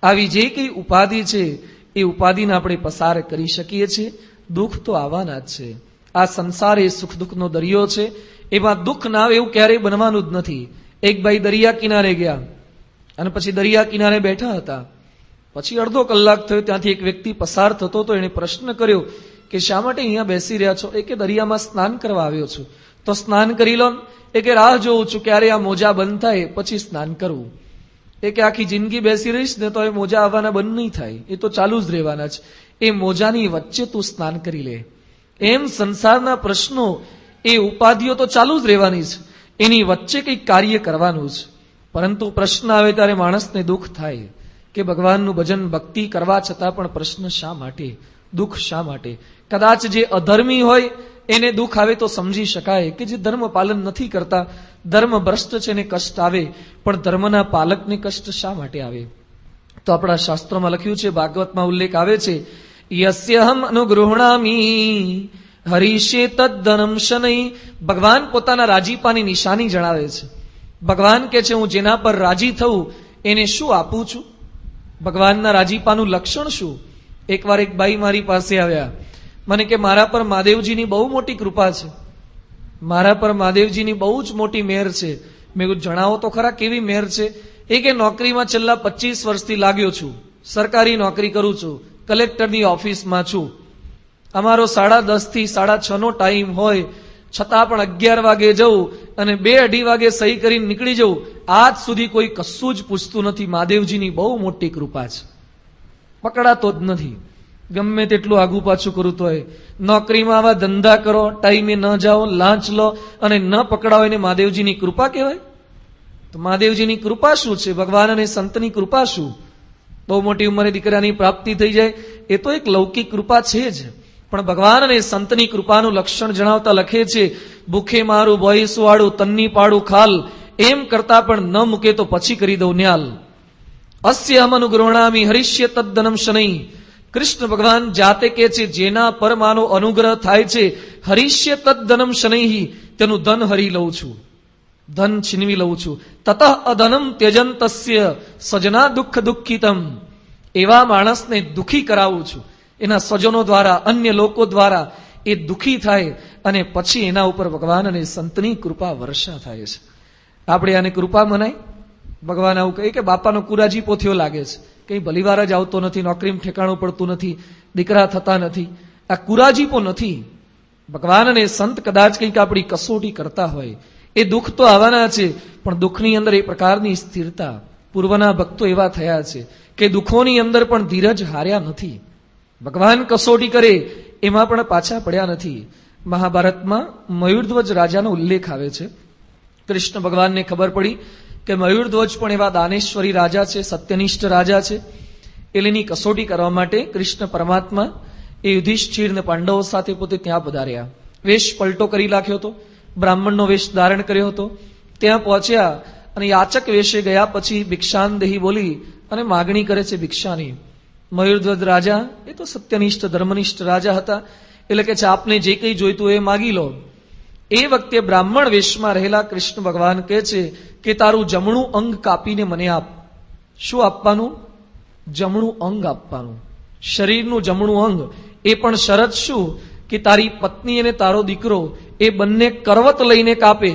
આવી જે કંઈ ઉપાધિ છે એ ઉપાધિને આપણે પસાર કરી શકીએ છીએ. દુઃખ તો આવવાના જ છે. આ સંસાર એ સુખ દુઃખનો દરિયો છે, એમાં દુઃખ ના આવે એવું ક્યારેય બનવાનું જ નથી. એક ભાઈ દરિયા કિનારે ગયા અને પછી દરિયા કિનારે બેઠા હતા. પછી અડધો કલાક થયો, ત્યાંથી એક વ્યક્તિ પસાર થતો તો એણે પ્રશ્ન કર્યો કે શા માટે અહીંયા બેસી રહ્યા છો? એ કે દરિયામાં સ્નાન કરવા આવ્યો છું. તો સ્નાન કરી લો. એ કે રાહ જોઉં છું ક્યારે આ મોજા બંધ થાય પછી સ્નાન કરવું. એ કે આખી જિંદગી બેસી રહીશ ને તો એ મોજા આવવાના બંધ નહીં થાય, એ તો ચાલુ જ રહેવાના છે. એ મોજાની વચ્ચે તું સ્નાન કરી લે. એમ સંસારના પ્રશ્નો, એ ઉપાધિઓ તો ચાલુ જ રહેવાની છે, એની વચ્ચે કંઈક કાર્ય કરવાનું છે. પરંતુ પ્રશ્ન આવે ત્યારે માણસને દુઃખ થાય કે ભગવાનનું ભજન ભક્તિ કરવા છતાં પણ પ્રશ્ન શા માટે, દુઃખ શા માટે? કદાચ જે અધર્મી હોય એને દુઃખ આવે તો સમજી શકાય કે જે ધર્મ પાલન નથી કરતા, ધર્મ ભ્રષ્ટ છે એને કષ્ટ આવે, પણ ધર્મના પાલકને કષ્ટ શા માટે આવે? તો આપણા શાસ્ત્રોમાં લખ્યું છે, ભાગવતમાં ઉલ્લેખ આવે છે, યસ્યહમ અનુગૃહણામી હરિષે તદ્ધનમ શનૈ. ભગવાન પોતાના રાજીપાની નિશાની જણાવે છે. ભગવાન કે છે હું જેના પર રાજી થઉં એને શું આપું છું? ભગવાનના રાજીપાનું લક્ષણ શું? એકવાર એક બાઈ મારી પાસે આવ્યા, મને કે મારા પર મહાદેવજીની બહુ મોટી કૃપા છે, મારા પર મહાદેવજીની બહુ જ મોટી મહેર છે. મેં કીધું જણાવો તો ખરા કેવી મહેર છે? એ કે નોકરીમાં છેલ્લા 25 વર્ષથી લાગ્યો છું, સરકારી નોકરી કરું છું, કલેક્ટરની ઓફિસમાં છું. અમારો 10:30 થી 6:30 ટાઈમ હોય, છતાં પણ 11 વાગે જવું અને 2-2:30 વાગે સહી કરીને નીકળી જવું. આજ સુધી કોઈ કશું જ પૂછતું નથી. મહાદેવજીની બહુ મોટી કૃપા છે. પકડાતો જ નથી, ગમે તેટલું આગુ પાછું કરું તોય. નોકરીમાં આવા ધંધા કરો, ટાઈમે ન જાઓ, લાંચ લો અને ન પકડાવો, એને મહાદેવજીની કૃપા કહેવાય? તો મહાદેવજીની કૃપા શું છે? ભગવાન અને સંતની કૃપા શું? બહુ મોટી ઉંમરે દીકરાની પ્રાપ્તિ થઈ જાય એ તો એક લૌકિક કૃપા છે જ, પણ ભગવાન અને સંતની કૃપાનું લક્ષણ જણાવતા લખે છે, ભૂખે મારું ભોંયસું વાળું તન્ની પાડું ખાલ, એમ કરતા પણ ન મૂકે તો પછી કરી દઉં ન્યાલ. અસ્ય અહમ અનુગૃહણામિ હરિષ્ય તદ્ધનમ શનૈ. કૃષ્ણ ભગવાન જાતે કહે છે, જેના પર માનો અનુગ્રહ થાય છે, હરિષ્ય તદ્ધનમ શનૈ, તેનું ધન હરી લઉં છું, ધન છીનવી લઉં છું. તતઃ અધનમ ત્યજંતસ્ય સજના દુઃખ દુઃખિતમ. એવા માણસને દુઃખી કરાવું છું, એના સ્વજનો દ્વારા, અન્ય લોકો દ્વારા એ દુઃખી થાય અને પછી એના ઉપર ભગવાન અને સંતની કૃપા વર્ષા થાય છે. આપણે આને કૃપા મનાય? ભગવાન આવું કહે કે બાપાનો કુરાજીપો થયો લાગે છે, કંઈ ભલીવાર જ આવતો નથી, નોકરીમાં ઠેકાણું પડતું નથી, દીકરા થતા નથી. આ કુરાજીપો નથી. ભગવાન અને સંત કદાચ કંઈક આપણી કસોટી કરતા હોય, એ દુઃખ તો આવવાના છે, પણ દુઃખની અંદર એ પ્રકારની સ્થિરતા. પૂર્વના ભક્તો એવા થયા છે કે દુઃખોની અંદર પણ ધીરજ હાર્યા નથી. ભગવાન કસોટી કરે એમાં પણ પાછા પડ્યા નથી. મહાભારતમાં મયુરધ્વજ રાજાનો ઉલ્લેખ આવે છે. કૃષ્ણ ભગવાનને ખબર પડી કે મયુરધ્વજ પણ એવા દાનેશ્વરી રાજા છે, સત્યનિષ્ઠ રાજા છે. એની કસોટી કરવા માટે કૃષ્ણ પરમાત્મા એ યુધિષ્ઠિરને પાંડવો સાથે પોતે ત્યાં પધાર્યા. વેશ પલટો કરી નાખ્યો હતો, બ્રાહ્મણનો વેશ ધારણ કર્યો હતો. ત્યાં પહોંચ્યા અને યાચક વેશે ગયા પછી ભિક્ષાનદેહી બોલી અને માગણી કરે છે ભિક્ષાની. મયુરધ્વજ રાજા એ તો સત્યનિષ્ઠ ધર્મનિષ્ઠ રાજા હતા, એટલે કે આપને જે કંઈ જોઈતું એ માગી લો. એ વખતે બ્રાહ્મણ વેશમાં રહેલા કૃષ્ણ ભગવાન કહે છે કે તારું જમણું અંગ કાપીને મને આપ. શું આપવાનું? જમણું અંગ આપવાનું, શરીરનું જમણું અંગ. એ પણ શરત શું કે તારી પત્ની અને તારો દીકરો એ બંને કરવત લઈને કાપે.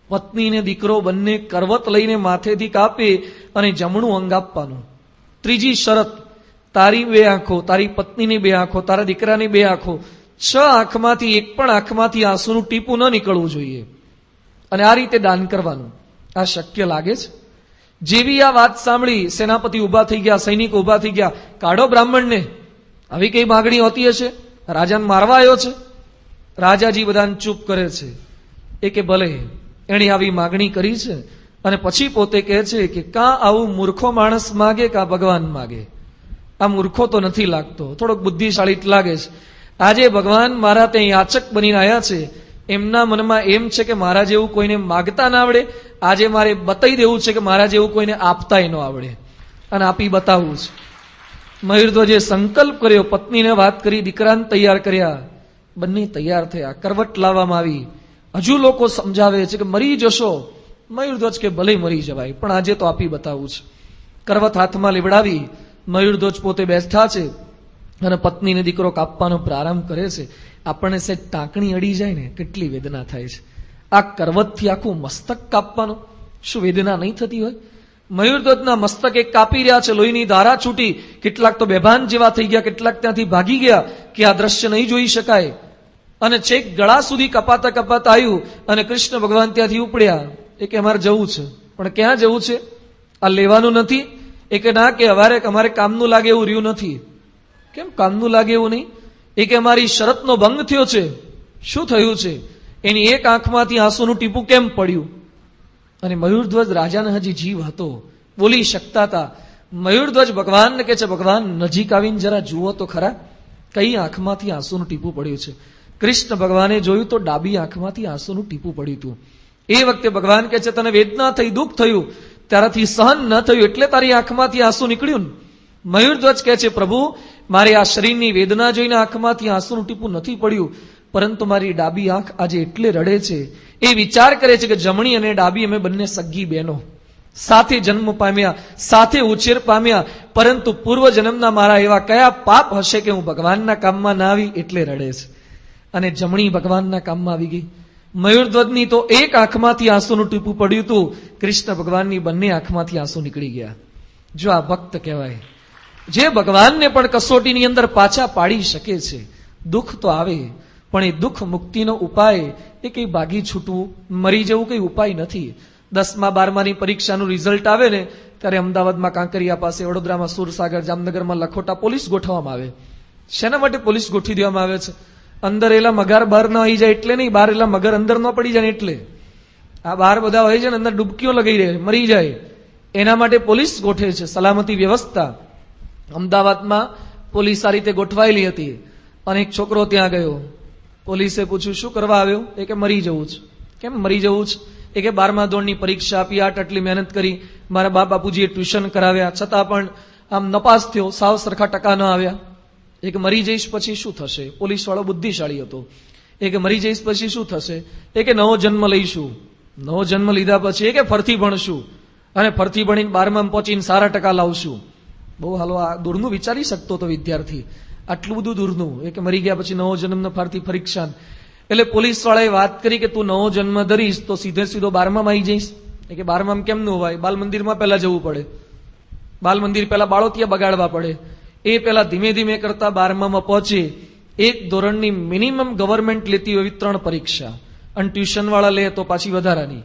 પત્ની ને દીકરો બંને કરવત લઈને માથેથી કાપે અને જમણું અંગ આપવાનું. ત્રીજી શરત, તારી બે આંખો, તારી પત્નીની બે આંખો, તારા દીકરાની બે આંખો, 6 આંખમાંથી એક પણ આંખમાંથી આંસુનું ટીપું ન નીકળવું જોઈએ. અને આ રીતે દાન કરવાનું. આ શક્ય લાગે છે? જેવી આ વાત સાંભળી સેનાપતિ ઉભા થઈ ગયા, સૈનિકો ઉભા થઈ ગયા. કાઢો બ્રાહ્મણને, આવી કઈ માગણી હોતી હશે? રાજાને મારવા આવ્યો છે? રાજાજી બધાને ચૂપ કરે છે. એ કે ભલે, એણે આવી માગણી કરી છે. અને પછી પોતે કહે છે કે કાં આવું મૂર્ખો માણસ માગે કાં ભગવાન માગે. આ મૂર્ખો તો નથી લાગતો, થોડોક બુદ્ધિશાળી લાગે છે. આજે ભગવાન મારા ત્યાં યાચક બનીને આવ્યા છે. એમના મનમાં એમ છે કે મારા જેવું કોઈને માગતા ના આવડે. આજે મારે બતાવી દેવું છે કે મારા જેવું કોઈને આપતાય ન આવડે, અને આપી બતાવવું છે. મયુરધ્વજે સંકલ્પ કર્યો, પત્નીને વાત કરી, દીકરાને તૈયાર કર્યા. બંને તૈયાર થયા, કરવટ લાવવામાં આવી. હજુ લોકો સમજાવે છે કે મરી જશો. મયુરધ્વજ કે ભલે મરી જવાય, પણ આજે તો આપી બતાવવું છે. કરવત હાથમાં લીવડાવી મયુરધ્વજ પોતે બેઠા છે અને પત્નીને દીકરો કાપવાનો પ્રારંભ કરે છે. આપણને સે ટાંકણી અડી જાય ને કેટલી વેદના થાય છે. આ કરવતથી આખું મસ્તક કાપવાનું, શું વેદના નહીં થતી હોય? મયુરધ્વજના મસ્તક એક કાપી રહ્યા છે, લોહીની ધારા છૂટી. કેટલાક તો બેભાન જેવા થઈ ગયા, કેટલાક ત્યાંથી ભાગી ગયા કે આ દ્રશ્ય નહીં જોઈ શકાય. અને છેક ગળા સુધી કપાતા કપાતા આવ્યું અને કૃષ્ણ ભગવાન ત્યાંથી ઉપડ્યા. એ કે અમારે જવું છે. પણ ક્યાં જવું છે? આ લેવાનું નથી? એ કે ના, કે અમારે કામનું લાગે એવું રહ્યું નથી. કેમ કામનું લાગે એવું નહીં? એ કે અમારી શરતનો ભંગ થયો છે. શું થયું છે? એની એક આંખમાંથી આંસુનું ટીપું કેમ પડ્યું? અને મયુરધ્વજ રાજાને હજી જીવ હતો, બોલી શકતા હતા. મયુરધ્વજ ભગવાનને કહે છે, ભગવાન નજીક આવીને જરા જુઓ તો ખરા, કઈ આંખમાંથી આંસુનું ટીપું પડ્યું છે. કૃષ્ણ ભગવાને જોયું તો ડાબી આંખમાંથી આંસુનું ટીપું પડ્યું હતું. એ વખતે ભગવાન કહે છે, તને વેદના થઈ, દુઃખ થયું, ત્યારથી સહન ન થયું એટલે તારી આંખમાંથી આંસુ નીકળ્યું. મયુરધ્વજ કહે છે, પ્રભુ મારે આ શરીરની વેદના જોઈને આંખમાંથી આંસુનું ટીપું નથી પડ્યું, પરંતુ મારી ડાબી આંખ આજે એટલે રડે છે. એ વિચાર કરે છે કે જમણી અને ડાબી અમે બંને સગી બહેનો, સાથે જન્મ પામ્યા, સાથે ઉછેર પામ્યા, પરંતુ પૂર્વ જન્મના મારા એવા કયા પાપ હશે કે હું ભગવાનના કામમાં ના આવી એટલે રડે છે. અને જમણી ભગવાનના કામમાં આવી ગઈ. મયુરધ્વજની તો એક આંખમાંથી આંસુનું ટીપું પડ્યું હતું, કૃષ્ણ ભગવાનની બંને આંખમાંથી આંસુ નીકળી ગયા. જો આ ભક્ત કહેવાય, જે ભગવાનને પણ કસોટીની અંદર પાછા પાડી શકે છે. દુઃખ તો આવે, પણ એ દુઃખ મુક્તિનો ઉપાય એ કઈ ભાગી છૂટવું, મરી જવું કઈ ઉપાય નથી. 10મા 12માની પરીક્ષાનું રિઝલ્ટ આવે ને ત્યારે અમદાવાદમાં કાંકરિયા પાસે, વડોદરામાં સુરસાગર, જામનગરમાં લખોટા પોલીસ ગોઠવવામાં આવે. શેના માટે પોલીસ ગોઠવી દેવામાં આવે છે? અંદર એલા મગર બહાર ન આવી જાય એટલે નહીં, બહાર એલા મગર અંદર ન પડી જાય એટલે. આ બહાર બધા હોય છે ને, અંદર ડૂબકીઓ લગાઈ રહે, મરી જાય, એના માટે પોલીસ ગોઠવે છે, સલામતી વ્યવસ્થા. અમદાવાદમાં પોલીસ આ રીતે ગોઠવાયેલી હતી અને એક છોકરો ત્યાં ગયો. પોલીસે પૂછ્યું, શું કરવા આવ્યો? એ કે મરી જવું છે. કેમ મરી જવું છે? એ કે 12મા ધોરણની પરીક્ષા આપી, આટલી મહેનત કરી, મારા બા બાપુજીએ ટ્યુશન કરાવ્યા, છતાં પણ આમ નપાસ થયો, સાવ સરખા ટકા ન આવ્યા. એ કે મરી જઈશ પછી શું થશે? પોલીસ વાળો બુદ્ધિશાળી હતો. એ કે મરી જઈશ પછી શું થશે? એ કે નવો જન્મ લઈશું. નવો જન્મ લીધા પછી એ કે ફરતી ભણશું, અને ફરતી ભણીને 12માં પહોંચીને સારા ટકા લાવશું. બહુ હાલો આ દૂરનું વિચારી શકતો હતો વિદ્યાર્થી, આટલું બધું દૂરનું. એ કે મરી ગયા પછી નવો જન્મ ફરતી પરીક્ષા. એટલે પોલીસ વાળાએ વાત કરી કે તું નવો જન્મ ધરીશ તો સીધો 12માં આવી જઈશ. એ કે 12માં કેમનું હોય? બાલ મંદિરમાં પહેલા જવું પડે, બાલ મંદિર પહેલા બાળોતિયા બગાડવા પડે. એ પહેલા ધીમે ધીમે કરતા 12માં પહોંચે. એક ધોરણની મિનિમમ ગવર્મેન્ટ લેતી હોય 3 પરીક્ષા, અને ટ્યુશન વાળા લે તો પાછી વધારાની.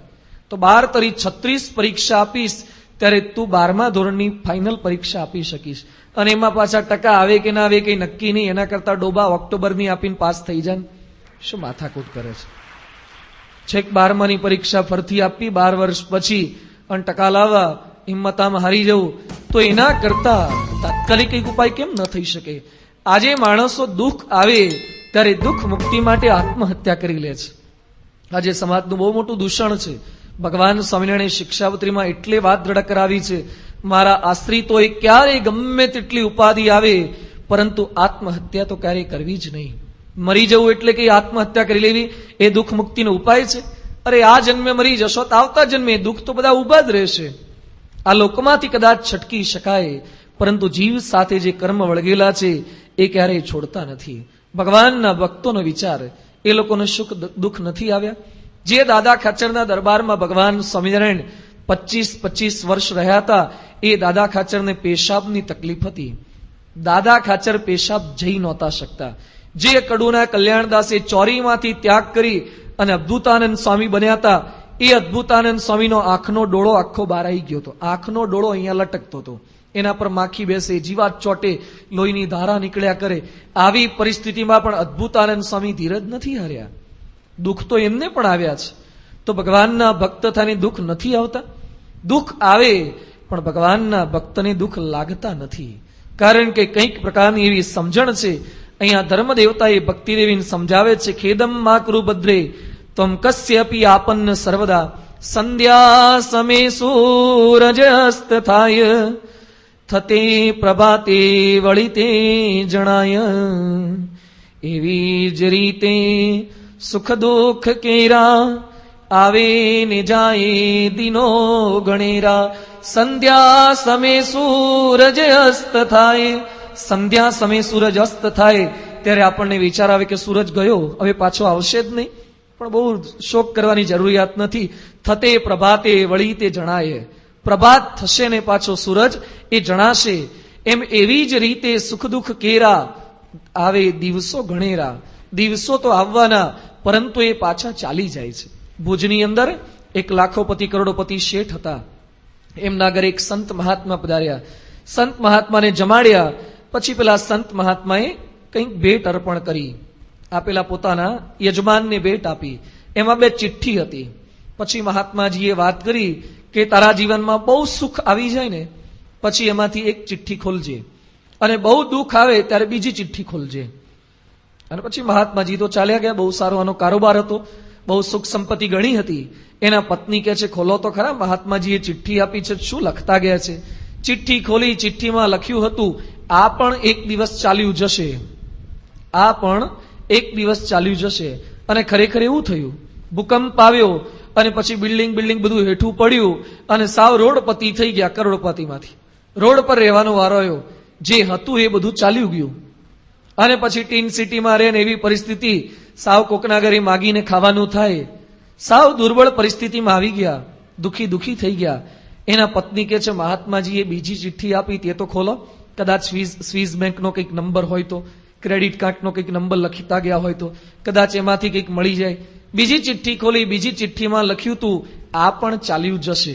તો 12 તરી 36 પરીક્ષા આપીશ ત્યારે તું 12મા ધોરણની ફાઇનલ પરીક્ષા આપી શકીશ. અને એમાં પાછા ટકા આવે કે ના આવે કઈ નક્કી નહીં, એના કરતા ડોબા ઓક્ટોબરની આપીને પાસ થઈ જાય. શું માથાકૂટ કરે છે? છેક 12માની પરીક્ષા ફરતી આપવી 12 વર્ષ પછી અને ટકા લાવવા, હિંમતામાં હારી જવું, તો એના કરતા તાત્કાલિક એક ઉપાય કેમ ન થઈ શકે? આજે માણસો દુઃખ આવે ત્યારે દુઃખ મુક્તિ માટે આત્મહત્યા કરી લે છે. આજે સમાજનું બહુ મોટું દૂષણ છે. ભગવાન સ્વામિનારાયણ શિક્ષાપત્રીમાં એટલે વાત દ્રઢ કરાવી છે, મારા આશ્રિતોએ ક્યારેય ગમે તેટલી ઉપાધિ આવે પરંતુ આત્મહત્યા તો ક્યારેય કરવી જ નહીં. મરી જવું એટલે કે આત્મહત્યા કરી લેવી એ દુઃખ મુક્તિનો ઉપાય છે? અરે આ જન્મે મરી જશો તો આવતા જન્મે દુઃખ તો બધા ઉભા જ રહેશે. આ લોકમાંથી કદાચ છટકી શકાય, પરંતુ જીવ સાથે જે કર્મ વળગેલા છે એ ક્યારેય છોડતા નથી. ભગવાનના ભક્તોનો વિચાર, એ લોકોને સુખ દુઃખ નથી આવ્યા? જે દાદા ખાચરના દરબારમાં ભગવાન સ્વામિનારાયણ 25 વર્ષ રહ્યા હતા, એ દાદા ખાચરને પેશાબની તકલીફ હતી. દાદા ખાચર પેશાબ જઈ નહોતા શકતા. જે કડુના કલ્યાણદાસે ચોરીમાંથી ત્યાગ કરી અને અદ્ભુતાનંદ સ્વામી બન્યા હતા, એ અદ્ભુતાનંદ સ્વામીનો આંખનો ડોળો આખો બહાર આવી ગયો હતો. આંખનો ડોળો અહીંયા લટકતો હતો, એના પર માખી બેસે, જીવાત ચોટે, લોહીની ધારા નીકળ્યા કરે. આવી પરિસ્થિતિમાં પણ અદ્ભુતાનંદ સ્વામી ધીરજ નથી હાર્યા. દુઃખ તો એમને પણ આવ્યા છે, તો ભગવાનના ભક્ત થઈને દુઃખ નથી આવતા? દુઃખ આવે પણ ભગવાનના ભક્તને દુઃખ લાગતા નથી, કારણ કે કંઈક પ્રકારની એવી સમજણ છે. અહીંયા ધર્મદેવતા એ ભક્તિદેવીને સમજાવે છે, ખેદમ મા કૃ ભદ્રે ત્વમ કસ્યપી આપન્ન સર્વદા સંધ્યા સમે સૂરજસ્ત થાય થતે પ્રભાતે વળિતે જણાય. એવી જ રીતે સુખ દુઃખ કેરા આવે ને જાય દિનો ગણેરા. સંધ્યા સમે સૂરજ અસ્ત થાય. સંધ્યા સમય સૂરજ અસ્ત થાય ત્યારે આપણને વિચાર આવે કે સૂરજ ગયો, હવે પાછો આવશે જ નહીં. પણ બહુ શોક કરવાની જરૂરિયાત નથી. થતે પ્રભાતે વળી તે જણાય. પ્રભાત થશે ને પાછો સૂરજ એ જણાશે. એમ એવી જ રીતે સુખ દુઃખ કેરા આવે દિવસો ગણેરા. દિવસો તો આવવાના, પરંતુ એ પાછા ચાલી જાય છે. ભુજની અંદર એક લાખોપતિ કરોડોપતિ શેઠ હતા. એમના ઘરે એક સંત મહાત્મા પધાર્યા. સંત મહાત્માને જમાડ્યા. પછી પેલા સંત મહાત્માએ કંઈક ભેટ અર્પણ કરી. આપેલા પોતાના યજમાનને ભેટ આપી. એમાં 2 ચિઠ્ઠી હતી. પછી મહાત્માજીએ વાત કરી કે તારા જીવનમાં બહુ સુખ આવી જાય ને પછી એમાંથી એક ચિઠ્ઠી ખોલજે, અને બહુ દુઃખ આવે ત્યારે બીજી ચિઠ્ઠી ખોલજે. અને પછી મહાત્માજી તો ચાલ્યા ગયા. બહુ સારો આનો કારોબાર હતો, બહુ સુખ સંપત્તિ ઘણી હતી. એના પત્ની કહે છે, ખોલો તો ખરા, મહાત્માજીએ ચિઠ્ઠી આપી છે, શું લખતા ગયા છે? ચિઠ્ઠી ખોલી. ચિઠ્ઠીમાં લખ્યું હતું, આ પણ એક દિવસ ચાલ્યું જશે, આ પણ એક દિવસ ચાલ્યું જશે. અને ખરેખર એવું થયું. ભૂકંપ આવ્યો અને પછી બિલ્ડિંગ બધું હેઠું પડ્યું અને સાવ રોડપતિ થઈ ગયા. કરોડપતિમાંથી રોડ પર રહેવાનો વારો આવ્યો. જે હતું એ બધું ચાલ્યું ગયું. અને પછી ટીન સિટીમાં રહે ને એવી પરિસ્થિતિ, સાવ કોકના ઘરે માગીને ખાવાનું થાય. સાવ દુર્બળ પરિસ્થિતિમાં આવી ગયા. દુઃખી થઈ ગયા. એના પત્ની કહે છે, મહાત્માજીએ બીજી ચિઠ્ઠી આપી, તે તો ખોલો. કદાચ સ્વિસ બેંકનો કંઈક નંબર હોય તો, ક્રેડિટ કાર્ડનો કંઈક નંબર લખીતા ગયા હોય તો કદાચ એમાંથી કંઈક મળી જાય. બીજી ચિઠ્ઠી ખોલી. બીજી ચિઠ્ઠીમાં લખ્યું હતું, આ પણ ચાલ્યું જશે.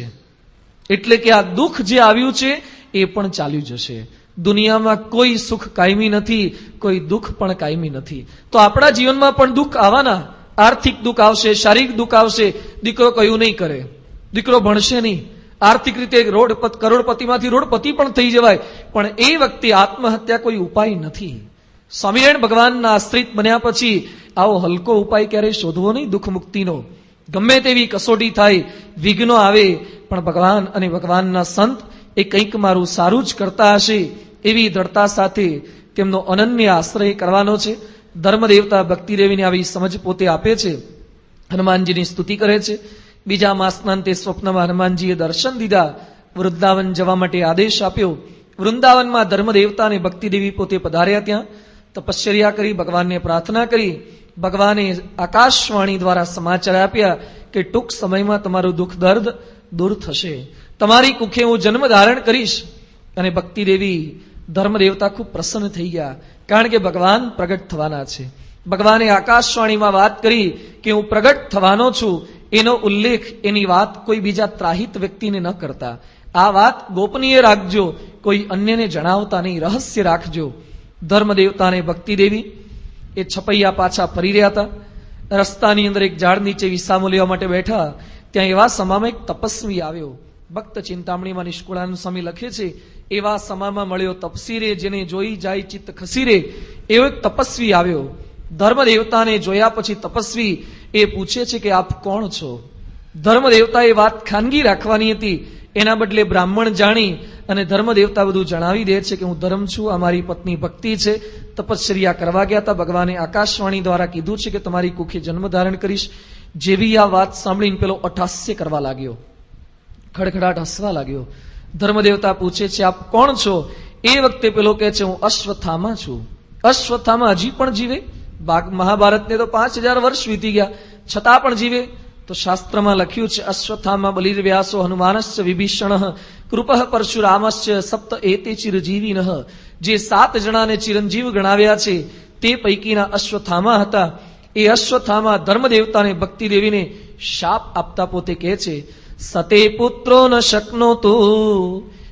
એટલે કે આ દુઃખ જે આવ્યું છે એ પણ ચાલ્યું જશે. દુનિયામાં કોઈ સુખ કાયમી નથી, કોઈ દુઃખ પણ કાયમી નથી. તો આપણા જીવનમાં પણ દુઃખ આવવાના. આર્થિક દુઃખ આવશે, શારીરિક દુઃખ આવશે. દીકરો કયું નહીં કરે, દીકરો ભણશે નહીં, આર્થિક રીતે કરોડપતિમાંથી રોડપતિ પણ થઈ જવાય. પણ એ વખતે આત્મહત્યા કોઈ ઉપાય નથી. સ્વામિનારાયણ ભગવાનના આશ્રિત બન્યા પછી આવો હલકો ઉપાય ક્યારેય શોધવો નહીં દુઃખ મુક્તિનો. ગમે તેવી કસોટી થાય, વિઘ્નો આવે, પણ ભગવાન અને ભગવાનના સંત એ કંઈક મારું સારું જ કરતા હશે એવી દ્રઢતા સાથે તેમનો અનન્ય આશ્રય કરવાનો છે. ધર્મદેવતા ભક્તિદેવીને આવી સમજ પોતે આપે છે. હનુમાનજીની સ્તુતિ કરે છે. બીજા માસના અંતે સ્વપ્નમાં હનુમાનજીએ દર્શન દીધા. વૃંદાવન જવા માટે આદેશ આપ્યો. વૃંદાવનમાં ધર્મદેવતા અને ભક્તિદેવી પોતે પધાર્યા. ત્યાં તપશ્ચર્યા કરી, ભગવાનને પ્રાર્થના કરી. ભગવાને આકાશવાણી દ્વારા સમાચાર આપ્યા કે ટૂંક સમયમાં તમારું દુઃખ દર્દ દૂર થશે, તમારી કુખે હું જન્મ ધારણ કરીશ. અને ભક્તિદેવી ધર્મદેવતા ખૂબ પ્રસન્ન થઈ ગયા, કારણ કે ભગવાન પ્રગટ થવાના છે. ભગવાને આકાશવાણીમાં વાત કરી કે હું પ્રગટ થવાનો છું. એનો ઉલ્લેખ, એની વાત કોઈ બીજા ત્રાહિત વ્યક્તિને ન કરતા. આ વાત ગોપનીય રાખજો, કોઈ અન્યને જણાવતા નહીં, રહસ્ય રાખજો. ધર્મદેવતા અને ભક્તિદેવી એ છપૈયા પાછા ફરી રહ્યા હતા. રસ્તાની અંદર એક ઝાડ નીચે વિસામો લેવા માટે બેઠા, ત્યાં એવા સમામાં એક તપસ્વી આવ્યો. ભક્ત ચિંતામણીમાં નિષ્કુળાનંદ સ્વામી લખે છે, એવા સમામાં મળ્યો તપસી રે, જેને જોઈ જાય ચિત્ત ખસી રે. એવો એક તપસ્વી આવ્યો. ધર્મ દેવતાને જોયા પછી તપસ્વી એ પૂછે છે કે આપ કોણ છો? ધર્મ દેવતાએ વાત ખાનગી રાખવાની હતી, એના બદલે બ્રાહ્મણ જાણી અને ધર્મ દેવતા બધું જણાવી દે છે કે હું ધર્મ છું, આ મારી પત્ની ભક્તિ છે, તપશ્ચર્યા કરવા ગયા હતા, ભગવાને આકાશવાણી દ્વારા કીધું છે કે તમારી કુખે જન્મ ધારણ કરીશ. જેવી આ વાત સાંભળીને પેલો અઠહાસ્ય કરવા લાગ્યો, ખડખડાટ હસવા લાગ્યો. ધર્મદેવતા પૂછે છે આપ કોણ છો? એ વખતે પેલો કહે છે હું અશ્વત્થામા છું. અશ્વત્થામા હજી પણ જીવે? મહાભારતને તો 5000 વર્ષ વીતી ગયા, છતાં પણ જીવે? તો શાસ્ત્રમાં લખ્યું છે અશ્વત્થામા બલિર્વ્યાસો હનુમાનશ્ચ વિભીષણ કૃપઃ પરશુરામશ્ચ સપ્ત એતે ચિરજીવિનઃ. જે 7 જણાને ચિરંજીવ ગણાવ્યા છે તે પૈકીના અશ્વત્થામા હતા. એ અશ્વત્થામા ધર્મદેવતાને ભક્તિદેવીને શાપ આપતા પોતે કહે છે સતે પુત્રો ન શક્નોતુ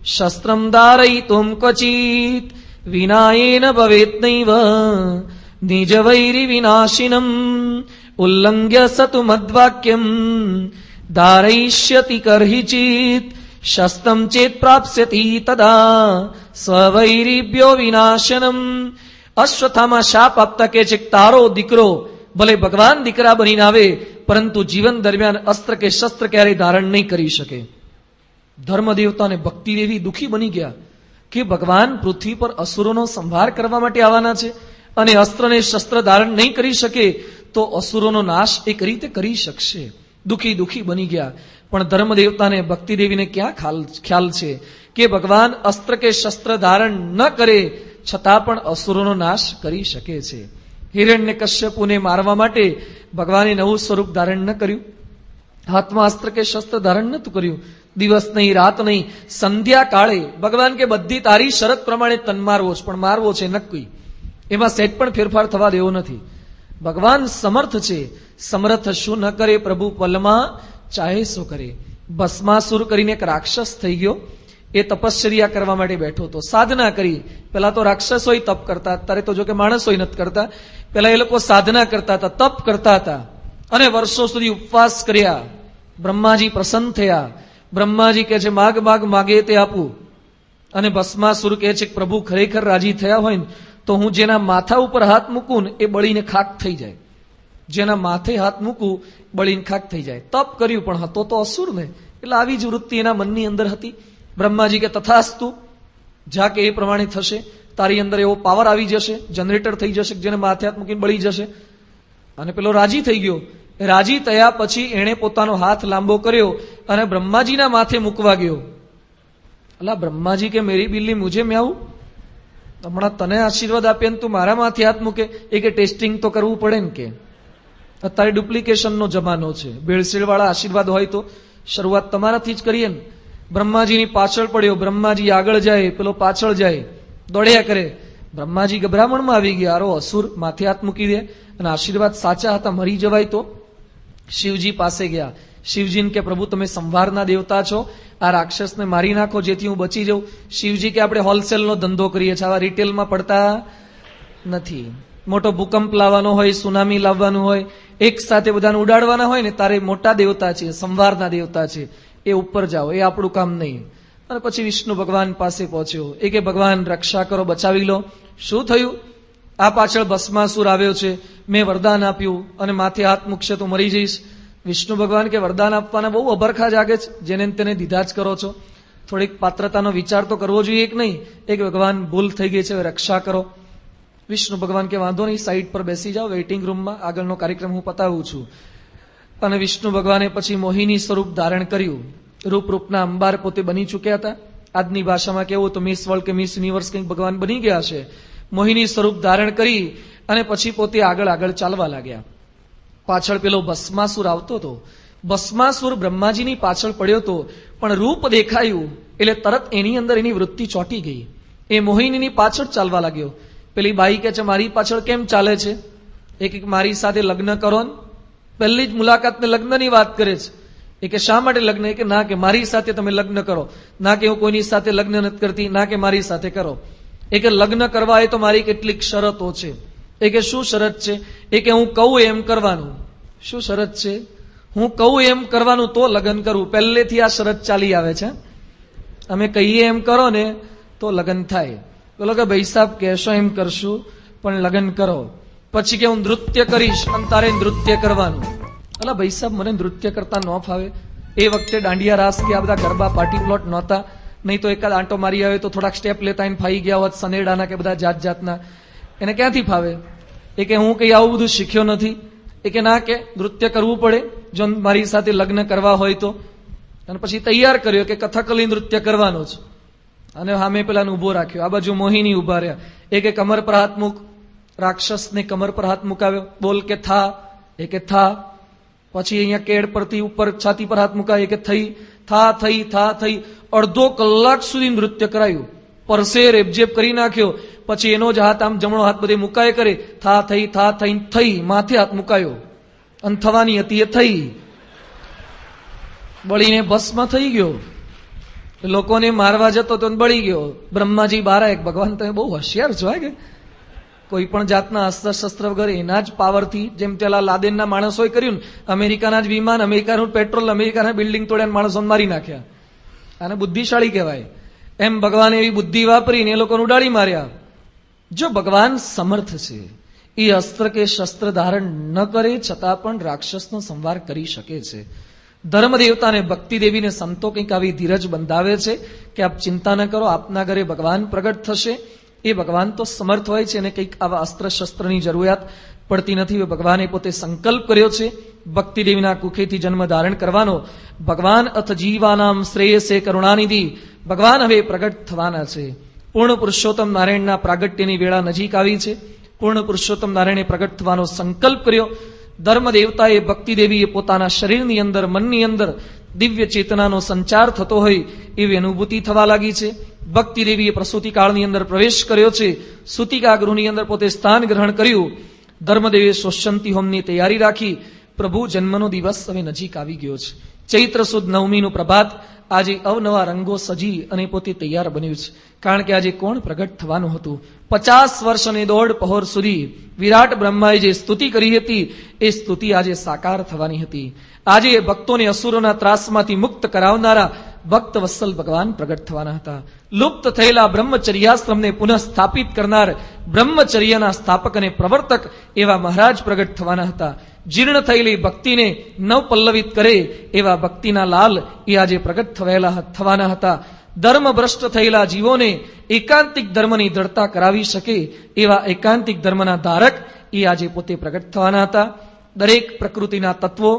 શસ્ત્રમ ધારયિતુમ ક્વચિત વિનાયેન ભવેત નૈવ નિજ વૈરી વિનાશિનમ ઉલ્લંઘ્ય સતુ મદ્વાક્યમ ધારયિષ્યતિ કર્હિચિત શસ્ત્રમ ચેત પ્રાપ્સ્યતિ તદા સ્વવૈરીભ્યો વિનાશનમ. અશ્વત્થામા શાપ આપતા કહે છે તારો દીકરો ભલે ભગવાન દીકરા બનીને આવે, પરંતુ જીવન દરમિયાન અસ્ત્ર કે શસ્ત્ર ક્યારેય ધારણ નહીં કરી શકે. ધર્મદેવતા અને ભક્તિદેવી દુઃખી બની ગયા કે ભગવાન પૃથ્વી પર અસુરોનો સંહાર કરવા માટે આવવાના છે અને અસ્ત્ર ને શસ્ત્ર ધારણ નહીં કરી શકે તો અસુરોનો નાશ એ કઈ રીતે કરી શકશે? દુઃખી બની ગયા. પણ ધર્મદેવતાને ભક્તિદેવીને ક્યાં ખ્યાલ છે કે ભગવાન અસ્ત્ર કે શસ્ત્ર ધારણ ન કરે છતાં પણ અસુરોનો નાશ કરી શકે છે. હિરણ્યકશ્યપુને મારવા માટે ભગવાને નવું સ્વરૂપ ધારણ ન કર્યું, હાથમાં અસ્ત્ર કે શસ્ત્ર ધારણ નતું કર્યું. દિવસ નહીં રાત નહીં સંધ્યા કાળે ભગવાન કે બધી તારી શરત પ્રમાણે તન મારવો છે, પણ મારવો છે નક્કી, એમાં સેટ પણ ફેરફાર થવા દેવો નથી. ભગવાન સમર્થ છે, સમર્થ શું ન કરે પ્રભુ પલમાં ચાહે શું કરે. ભસ્માસુર કરીને એક રાક્ષસ થઈ ગયો, એ તપશ્ચર્યા કરવા માટે બેઠો હતો, સાધના કરી. પેલા તો રાક્ષસોય તપ કરતા, અત્યારે તો જો કે માણસોય નથી કરતા. પેલા એ લોકો સાધના કરતા હતા, તપ કરતા હતા અને વર્ષો સુધી ઉપવાસ કર્યા. બ્રહ્માજી પ્રસન્ન થયા. બ્રહ્માજી કહે છે માગ માગે તે આપું. અને ભસ્માસુર કહે છે પ્રભુ ખરેખર રાજી થયા હોય ને તો હું જેના માથા ઉપર હાથ મૂકું ને એ બળીને ખાક થઈ જાય. જેના માથે હાથ મૂકું બળીને ખાક થઈ જાય. તપ કર્યું પણ હતો તો અસુર ને, એટલે આવી જ વૃત્તિ એના મનની અંદર હતી. બ્રહ્માજી કે તથાસ્તુ, જા કે એ પ્રમાણે થશે, તારી અંદર એવો પાવર આવી જશે, જનરેટર થઈ જશે જેને માથે હાથ મૂકીને બળી જશે. અને પેલો રાજી થઈ ગયો. રાજી થયા પછી એણે પોતાનો હાથ લાંબો કર્યો અને બ્રહ્માજીના માથે મૂકવા ગયો. અલા બ્રહ્માજી કે મેરી બિલ્લી મુझे म्याऊ, હમણાં તને આશીર્વાદ આપ્યા ને તું મારા માથે હાથ મૂકે? એ કે ટેસ્ટિંગ તો કરવું પડે ને. કે અત્યારે ડુપ્લિકેશનનો જમાનો છે, ભેળસેળ વાળા આશીર્વાદ હોય તો શરૂઆત તમારાથી જ કરીએ ને. બ્રહ્માજીની પાછળ પડ્યો, બ્રહ્માજી આગળ જાય, પેલો પાછળ જાય, દોડ્યા કરે. બ્રહ્માજી ગભરામણમાં આવી ગયા, આરો અસુર માથે હાથ મૂકી દે અને આશીર્વાદ સાચા હતા, મરી જવાય તો. શિવજી પાસે ગયા. શિવજીને કે પ્રભુ તમે સંહારના દેવતા છો, આ રાક્ષસને મારી નાખો જેથી હું બચી જાઉં. શિવજી કે આપણે હોલસેલનો ધંધો કરીએ છીએ, આવા રિટેલમાં પડતા નથી. મોટો ભૂકંપ લાવવાનો હોય, સુનામી લાવવાનું હોય, એક સાથે બધાને ઉડાડવાના હોય ને, તારે મોટા દેવતા છે, સંહારના દેવતા છે, એ ઉપર જાઓ, એ આપણું કામ નહીં. અને પછી વિષ્ણુ ભગવાન પાસે પહોંચ્યો. એ કે ભગવાન રક્ષા કરો, બચાવી લો. શું થયું? આ પાછળ ભસ્માસુર આવ્યો છે, મેં વરદાન આપ્યું અને માથે હાથ મૂકશે તો મરી જઈશ. વિષ્ણુ ભગવાન કે વરદાન આપવાના બહુ અભરખા જાગે છે, જેને તેને દીધા જ કરો છો. થોડીક પાત્રતાનો વિચાર તો કરવો જોઈએ કે નહીં? એક ભગવાન ભૂલ થઈ ગઈ છે, રક્ષા કરો. વિષ્ણુ ભગવાન કે વાંધો નહીં, સાઈડ પર બેસી જાઓ, વેઇટિંગ રૂમમાં આગળનો કાર્યક્રમ હું પતાવું છું. અને વિષ્ણુ ભગવાને પછી મોહિની સ્વરૂપ ધારણ કર્યું. રૂપના અંબાર પોતે બની ચૂક્યા હતા. આજની ભાષામાં કેવું તો મિસ વર્લ્ડ કે મિસ યુનિવર્સ કંઈક ભગવાન બની ગયા છે. મોહિની સ્વરૂપ ધારણ કરી અને પછી પોતે આગળ ચાલવા લાગ્યા. પાછળ પેલો ભસ્માસુર આવતો હતો. ભસ્માસુર બ્રહ્માજીની પાછળ પડ્યો હતો, પણ રૂપ દેખાયું એટલે તરત એની અંદર એની વૃત્તિ ચોંટી ગઈ. એ મોહિનીની પાછળ ચાલવા લાગ્યો. પેલી બાઈ કે છે મારી પાછળ કેમ ચાલે છે? એક મારી સાથે લગ્ન કરો ને. પહેલી જ મુલાકાતને લગ્નની વાત કરે છે. એ કે શા માટે લગ્ન? એ કે ના, કે મારી સાથે તમે લગ્ન કરો. ના કે હું કોઈની સાથે લગ્ન નથી કરતી, ના કે મારી સાથે કરો. એ કે લગ્ન કરવા એ તો મારી કેટલીક શરતો છે. એ કે શું શરત છે? એ કે હું કહું એમ કરવાનું. શું શરત છે? હું કહું એમ કરવાનું તો લગ્ન કરવું. પહેલેથી આ શરત ચાલી આવે છે. અમે કહીએ એમ કરો ને તો લગ્ન થાય. બોલો કે ભાઈ સાહેબ કહેશો એમ કરશું, પણ લગ્ન કરો. પછી કે હું નૃત્ય કરીશ અને તારે નૃત્ય કરવાનું. અલા ભાઈ સાહેબ મને નૃત્ય કરતા ન ફાવે. એ વખતે દાંડિયા રાસ કે આ બધા ગરબા પાર્ટી પ્લોટ નહોતા. નહીં તો એકાદ આંટો મારી આવે તો થોડાક સ્ટેપ લેતા એને ફાઈ ગયા હોત, સનેડાના કે બધા જાત જાતના. એને ક્યાંથી ફાવે? એ કે હું કઈ આવું બધું શીખ્યો નથી. એ કે ના, કે નૃત્ય કરવું પડે જો મારી સાથે લગ્ન કરવા હોય તો. અને પછી તૈયાર કર્યો કે કથકલી નૃત્ય કરવાનો છે. અને સામે પેલાને ઉભો રાખ્યો. આ બાજુ મોહિની ઉભા રહ્યા. એ કે કમર પર હાથ મૂક. રાક્ષસને કમર પર હાથ મુકાવ્યો. બોલ કે થા. એ કે થા. પછી અહીંયા કેડ પરથી ઉપર છાતી પર હાથ મુકાય. એ કે થઈ. થા થઈ, થા થઈ. અડધો કલાક સુધી નૃત્ય કરાયું. પરસે રેબજેબ કરી નાખ્યો. પછી એનો જ હાથ આમ જમણો હાથ બધે મુકાય કરે. થા થઈ, થા થઈ, થઈ. માથે હાથ મુકાયો અને થવાની હતી એ થઈ. બળીને ભસ્મ થઈ ગયો. લોકોને મારવા જતો તો બળી ગયો. બ્રહ્માજી બારા. એક ભગવાન તમે બહુ હોશિયાર છો કે કોઈ પણ જાતના અસ્ત્ર શસ્ત્ર વગર એના જ પાવરથી, જેમ પેલા લાદેનના માણસોએ કર્યું ને, અમેરિકાના જ વિમાન, અમેરિકાનું પેટ્રોલ, અમેરિકાના બિલ્ડિંગ તોડ્યા, માણસોને મારી નાખ્યા. આને બુદ્ધિશાળી કહેવાય. એમ ભગવાને એવી બુદ્ધિ વાપરીને એ લોકોને ઉડાડી માર્યા. જો ભગવાન સમર્થ છે, એ અસ્ત્ર કે શસ્ત્ર ધારણ ન કરે છતાં પણ રાક્ષસનો સંહાર કરી શકે છે. ધર્મ દેવતાને, ભક્તિ દેવીને સંતો કંઈક આવી ધીરજ બંધાવે છે કે આપ ચિંતા ન કરો, આપના ઘરે ભગવાન પ્રગટ થશે. એ ભગવાન તો સમર્થ હોય છે અને કંઈક આવા અસ્ત્ર શસ્ત્રની જરૂરિયાત પડતી નથી. ભગવાને પોતે સંકલ્પ કર્યો છે ભક્તિ દેવીના કુખેથી જન્મ ધારણ કરવાનો. ભગવાન અથ જીવાનામ શ્રેયસે કરુણાનિધિ. ભગવાન હવે પ્રગટ થવાના છે. પૂર્ણ પુરુષોત્તમ નારાયણના પ્રાગટ્યની વેળા નજીક આવી છે. પૂર્ણ પુરુષોત્તમ નારાયણે પ્રગટ થવાનો સંકલ્પ કર્યો. ધર્મ દેવતાએ, ભક્તિ દેવીએ પોતાના શરીરની અંદર, મનની અંદર દિવ્ય ચેતનાનો સંચાર થતો હોય એવી અનુભૂતિ થવા લાગી છે. ભક્તિ દેવીએ પ્રસૂતિ કાળની અંદર પ્રવેશ કર્યો છે. સૂતિકા ગૃહની અંદર પોતે સ્થાન ગ્રહણ કર્યું. ધર્મદેવે સોષ્યંતી હોમની તૈયારી રાખી. પ્રભુ જન્મનો દિવસ હવે નજીક આવી ગયો છે. ચૈત્ર સુદ નવમીનું પ્રભાત. આજે અવનવા રંગો સજી અને પોતે તૈયાર બન્યું છે. કારણ કે આજે કોણ પ્રગટ થવાનું હતું? 50 વર્ષ અને દોઢ પહોર સુધી વિરાટ બ્રહ્માએ જે સ્તુતિ કરી હતી એ સ્તુતિ આજે સાકાર થવાની હતી. આજે ભક્તોને અસુરોના ત્રાસમાંથી મુક્ત કરાવનારા ભક્ત વત્સલ ભગવાન પ્રગટ થવાના હતા. લુપ્ત થયેલા બ્રહ્મચર્યાશ્રમને પુનઃ સ્થાપિત કરનાર બ્રહ્મચર્યના સ્થાપક અને પ્રવર્તક એવા મહારાજ પ્રગટ થવાના હતા. જીર્ણ થયેલી ભક્તિને નવપલ્લવિત કરે એવા ભક્તિના લાલ એ આજે પ્રગટ થવાના હતા. ધર્મ ભ્રષ્ટ થયેલા જીવોને એકાંતિક ધર્મની દ્રઢતા કરાવી શકે એવા એકાંતિક ધર્મના ધારક એ આજે પોતે પ્રગટ થવાના હતા. દરેક પ્રકૃતિના તત્વો,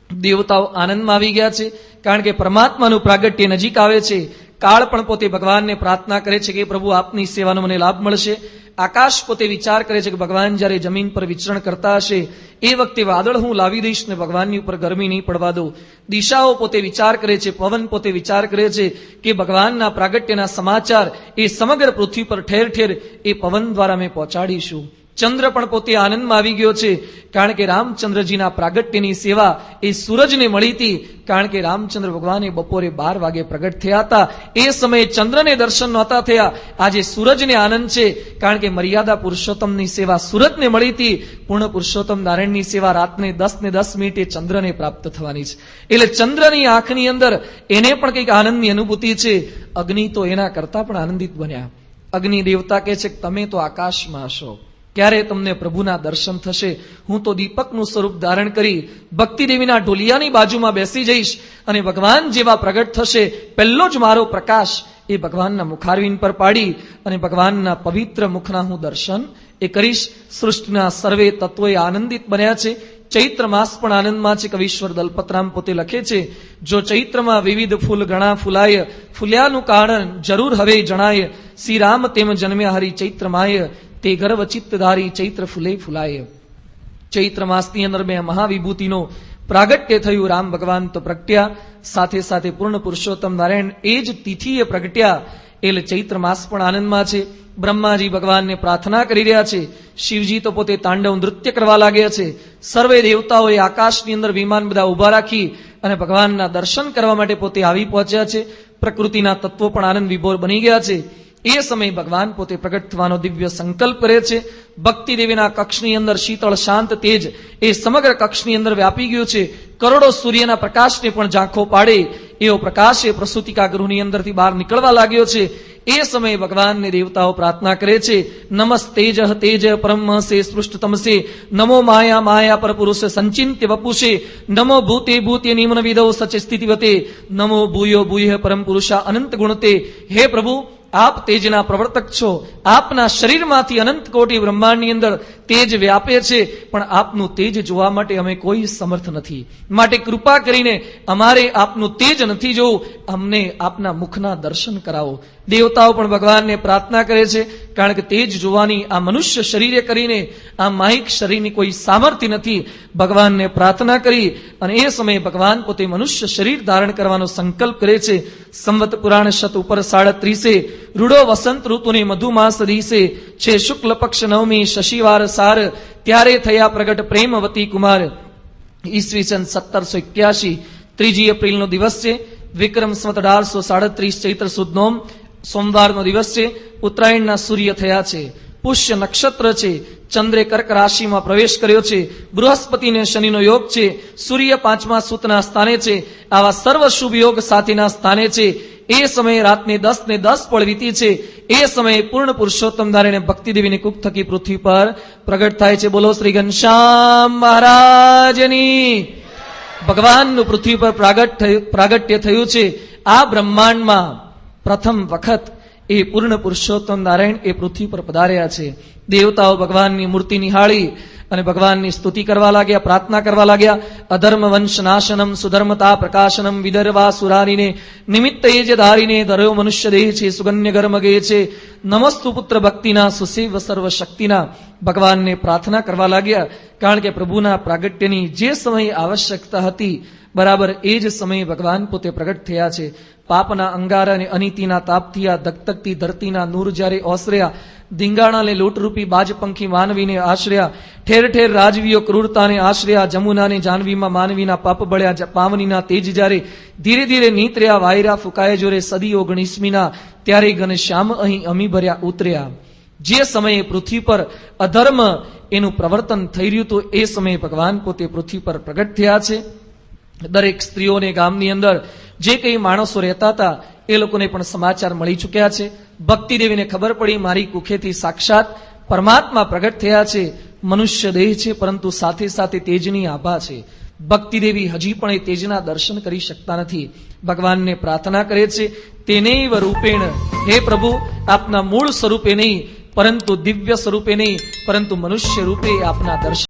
દેવતાઓ આનંદમાં આવી ગયા છે. કારણ કે પરમાત્માનું પ્રાગટ્ય નજીક આવે છે. કાળ પણ પોતે ભગવાનને પ્રાર્થના કરે છે કે પ્રભુ આપની સેવાનો મને લાભ મળશે. આકાશ પોતે વિચાર કરે છે કે ભગવાન જ્યારે જમીન પર વિચરણ કરતા હશે એ વખતે વાદળ હું લાવી દઈશ ને ભગવાનની ઉપર ગરમી નહીં પડવા દઉં. દિશાઓ પોતે વિચાર કરે છે. પવન પોતે વિચાર કરે છે કે ભગવાનના પ્રાગટ્યના સમાચાર એ સમગ્ર પૃથ્વી પર ઠેર ઠેર એ પવન દ્વારા અમે પહોંચાડીશું. ચંદ્ર પણ પોતે આનંદમાં આવી ગયો છે. કારણ કે રામચંદ્રજીના પ્રાગટ્યની સેવા એ સૂરજને મળી હતી. કારણ કે રામચંદ્ર ભગવાને બપોરે 12 વાગે પ્રગટ થયા હતા. એ સમયે ચંદ્રને દર્શન નહોતા થયા. આજે સૂરજને આનંદ છે. કારણ કે મર્યાદા પુરુષોત્તમની સેવા સૂરજને મળી હતી. પૂર્ણ પુરુષોત્તમ નારાયણની સેવા રાતને 10:10 ચંદ્રને પ્રાપ્ત થવાની છે. એટલે ચંદ્રની આંખની અંદર એને પણ કંઈક આનંદની અનુભૂતિ છે. અગ્નિ તો એના કરતા પણ આનંદિત બન્યા. અગ્નિ દેવતા કહે છે કે તમે તો આકાશમાં હશો, ક્યારે તમને પ્રભુના દર્શન થશે? હું તો દીપકનું સ્વરૂપ ધારણ કરી ભક્તિ દેવીના ઢોલિયાની બાજુમાં બેસી જઈશ અને ભગવાન જેવા પ્રગટ થશે પહેલો જ મારો પ્રકાશ એ ભગવાનના મુખારવિંદ પર પાડી અને ભગવાનના પવિત્ર મુખના હું દર્શન એ કરીશ. સૃષ્ટિના સર્વે તત્વોએ આનંદિત બન્યા છે. ચૈત્ર માસ પણ આનંદમાં છે. કવિશ્વર દલપતરામ પોતે લખે છે, જો ચૈત્રમાં વિવિધ ફૂલ ઘણા ફૂલાય, ફૂલ્યાનું કારણ જરૂર હવે જણાય, શ્રી રામ તેમ જન્મ્યા હરિ ચૈત્રમાય, તે ગર્વ ચિત્તધારી ચૈત્ર ફૂલે ફૂલાય. ચૈત્ર માસની અંદર બે મહાવિભૂતિનો પ્રાગટ્ય થયું. રામ ભગવાન તો પ્રગટ્યા, સાથે સાથે પૂર્ણ પુરુષોત્તમ નારાયણ એ જ તિથિએ પ્રગટ્યા. એટલે ચૈત્ર માસ પણ આનંદમાં છે. બ્રહ્માજી ભગવાનને પ્રાર્થના કરી રહ્યા છે. શિવજી તો પોતે તાંડવ નૃત્ય કરવા લાગ્યા છે. સર્વે દેવતાઓએ આકાશની અંદર વિમાન બધા ઉભા રાખી અને ભગવાનના દર્શન કરવા માટે પોતે આવી પહોંચ્યા છે. પ્રકૃતિના તત્વો પણ આનંદ વિભોર બની ગયા છે. એ સમયે ભગવાન પોતે પ્રગટ થવાનો દિવ્ય સંકલ્પ કરે છે. ભક્તિ દેવીના કક્ષની અંદર શીતળ શાંત તેજ એ સમગ્ર કક્ષની અંદર વ્યાપી ગયું છે. કરોડો સૂર્યના પ્રકાશને પણ ઝાંખો પાડે એવો પ્રકાશ એ પ્રસૂતિકા ગૃહની અંદરથી બહાર નીકળવા લાગ્યો છે. એ સમયે ભગવાનને દેવતાઓ પ્રાર્થના કરે છે, નમસ્તેજ તેજ પરમહંસે સ્પૃષ્ટતમસે, નમો માયા માયા પર પુરુષ સંચિંત્ય વપુષે, નમો ભૂતે ભૂતે નિમ્ન વિદો સચ સ્થિતિવતે, નમો ભૂયો ભૂય પરમ પુરુષા અનંત ગુણતે. હે પ્રભુ, આપ તેજના પ્રવર્તક છો. આપના શરીરમાંથી અનંત કોટી બ્રહ્માંડની અંદર તેજ વ્યાપે છે, પણ આપનું તેજ જોવા માટે અમે કોઈ સમર્થ નથી. માટે કૃપા કરીને અમારે આપનું તેજ નથી જોવું, અમને આપના મુખના દર્શન કરાવો. દેવતાઓ પણ ભગવાનને પ્રાર્થના કરે છે, કારણ કે તેજ જોવાની આ મનુષ્ય શરીરે કરીને આ માહિક શરીરની કોઈ સામર્થ્ય નથી. ભગવાનને પ્રાર્થના કરી અને એ સમયે ભગવાન પોતે મનુષ્ય શરીર ધારણ કરવાનો સંકલ્પ કરે છે. સંવત પુરાણ શત ઉપર 37 રૂડો વસંત ઋતુને મધુમાસ દિવસે છે શુક્લ પક્ષ નવમી શશિવાર સાર, ત્યારે થયા પ્રગટ પ્રેમવતી કુમાર. ઈસવીસન 1781 3 એપ્રિલનો દિવસ છે. વિક્રમ સંવત 1837 ચૈત્ર સુદ નોમ સોમવારનો દિવસ છે. ઉત્તરાયણના સૂર્ય થયા છે. પુષ્ય નક્ષત્ર છે. ચંદ્રે કર્ક રાશિમાં પ્રવેશ કર્યો છે. બૃહસ્પતિને શનિનો યોગ છે. સૂર્ય 5મા સૂતના સ્થાને છે. આવા સર્વ શુભ યોગ સાથેના સ્થાને છે. એ સમયે રાતને 10:10 વીતી છે. એ સમયે પૂર્ણ પુરુષોત્તમ નારાયણ ભક્તિ દેવીની કુખ થકી પૃથ્વી પર પ્રગટ થાય છે. બોલો શ્રી ઘનશ્યામ મહારાજની. ભગવાનનું પૃથ્વી પર પ્રાગટ્ય થયું છે. આ બ્રહ્માંડમાં પ્રથમ વખત એ પૂર્ણ પુરુષોત્તમ નારાયણ એ પૃથ્વી પર પધાર્યા છે. દેવતાઓ ભગવાનની મૂર્તિ નિહાળી અને ભગવાનની સ્તુતિ કરવા લાગ્યા, પ્રાર્થના કરવા લાગ્યા. અધર્મ વંશ નાશનમ સુધર્મતા પ્રકાશનમ વિદર્ભા સુરારીને નિમિત્ત એ જે ધારીને ધર્યો મનુષ્ય દેહ છે સુગન્ય ગર્મગે છે, નમસ્તુ પુત્ર ભક્તિના સુસેવ સર્વ શક્તિના. ભગવાનને પ્રાર્થના કરવા લાગ્યા, કારણ કે પ્રભુના પ્રાગટ્યની જે સમયે આવશ્યકતા હતી બરાબર એ જ સમયે ભગવાન પોતે પ્રગટ થયા છે. પાપના અંગાર અને અનીતિના તાપથી આ ધગધગતી ધરતીના નૂર જ્યારે ઓસર્યા, ધીંગાણાને લૂંટરૂપી બાજપંખી માનવીને આશ્રયા, ઠેર ઠેર રાજવીઓ ક્રૂરતાને આશ્રયા, જમુનાને જાનવીમાં માનવીના પાપ બળ્યા, પાવનીના તેજ જ્યારે ધીરે ધીરે નીતર્યા, વાયરા ફૂકાય જોરે સદીઓ ગણિસ્મીના, ત્યારે ઘનશ્યામ અહીં અમી ભર્યા ઉતર્યા. જે સમયે પૃથ્વી પર અધર્મ એનું પ્રવર્તન થઈ રહ્યું હતું એ સમયે ભગવાન પોતે પૃથ્વી પર પ્રગટ થયા છે. દરેક સ્ત્રીઓને ગામની અંદર જે કંઈ માણસો રહેતા હતા એ લોકોને પણ સમાચાર મળી ચૂક્યા છે. ભક્તિ દેવીને ખબર પડી મારી કુખેથી સાક્ષાત પરમાત્મા પ્રગટ થયા છે. મનુષ્ય દેહ છે, પરંતુ સાથે સાથે તેજની આભા છે. ભક્તિ દેવી હજી પણ એ તેજના દર્શન કરી શકતા નથી. ભગવાનને પ્રાર્થના કરે છે, તેનૈવ રૂપેણ, હે પ્રભુ, આપના મૂળ સ્વરૂપે નહીં, પરંતુ દિવ્ય સ્વરૂપે નહીં, પરંતુ મનુષ્ય રૂપે આપના દર્શન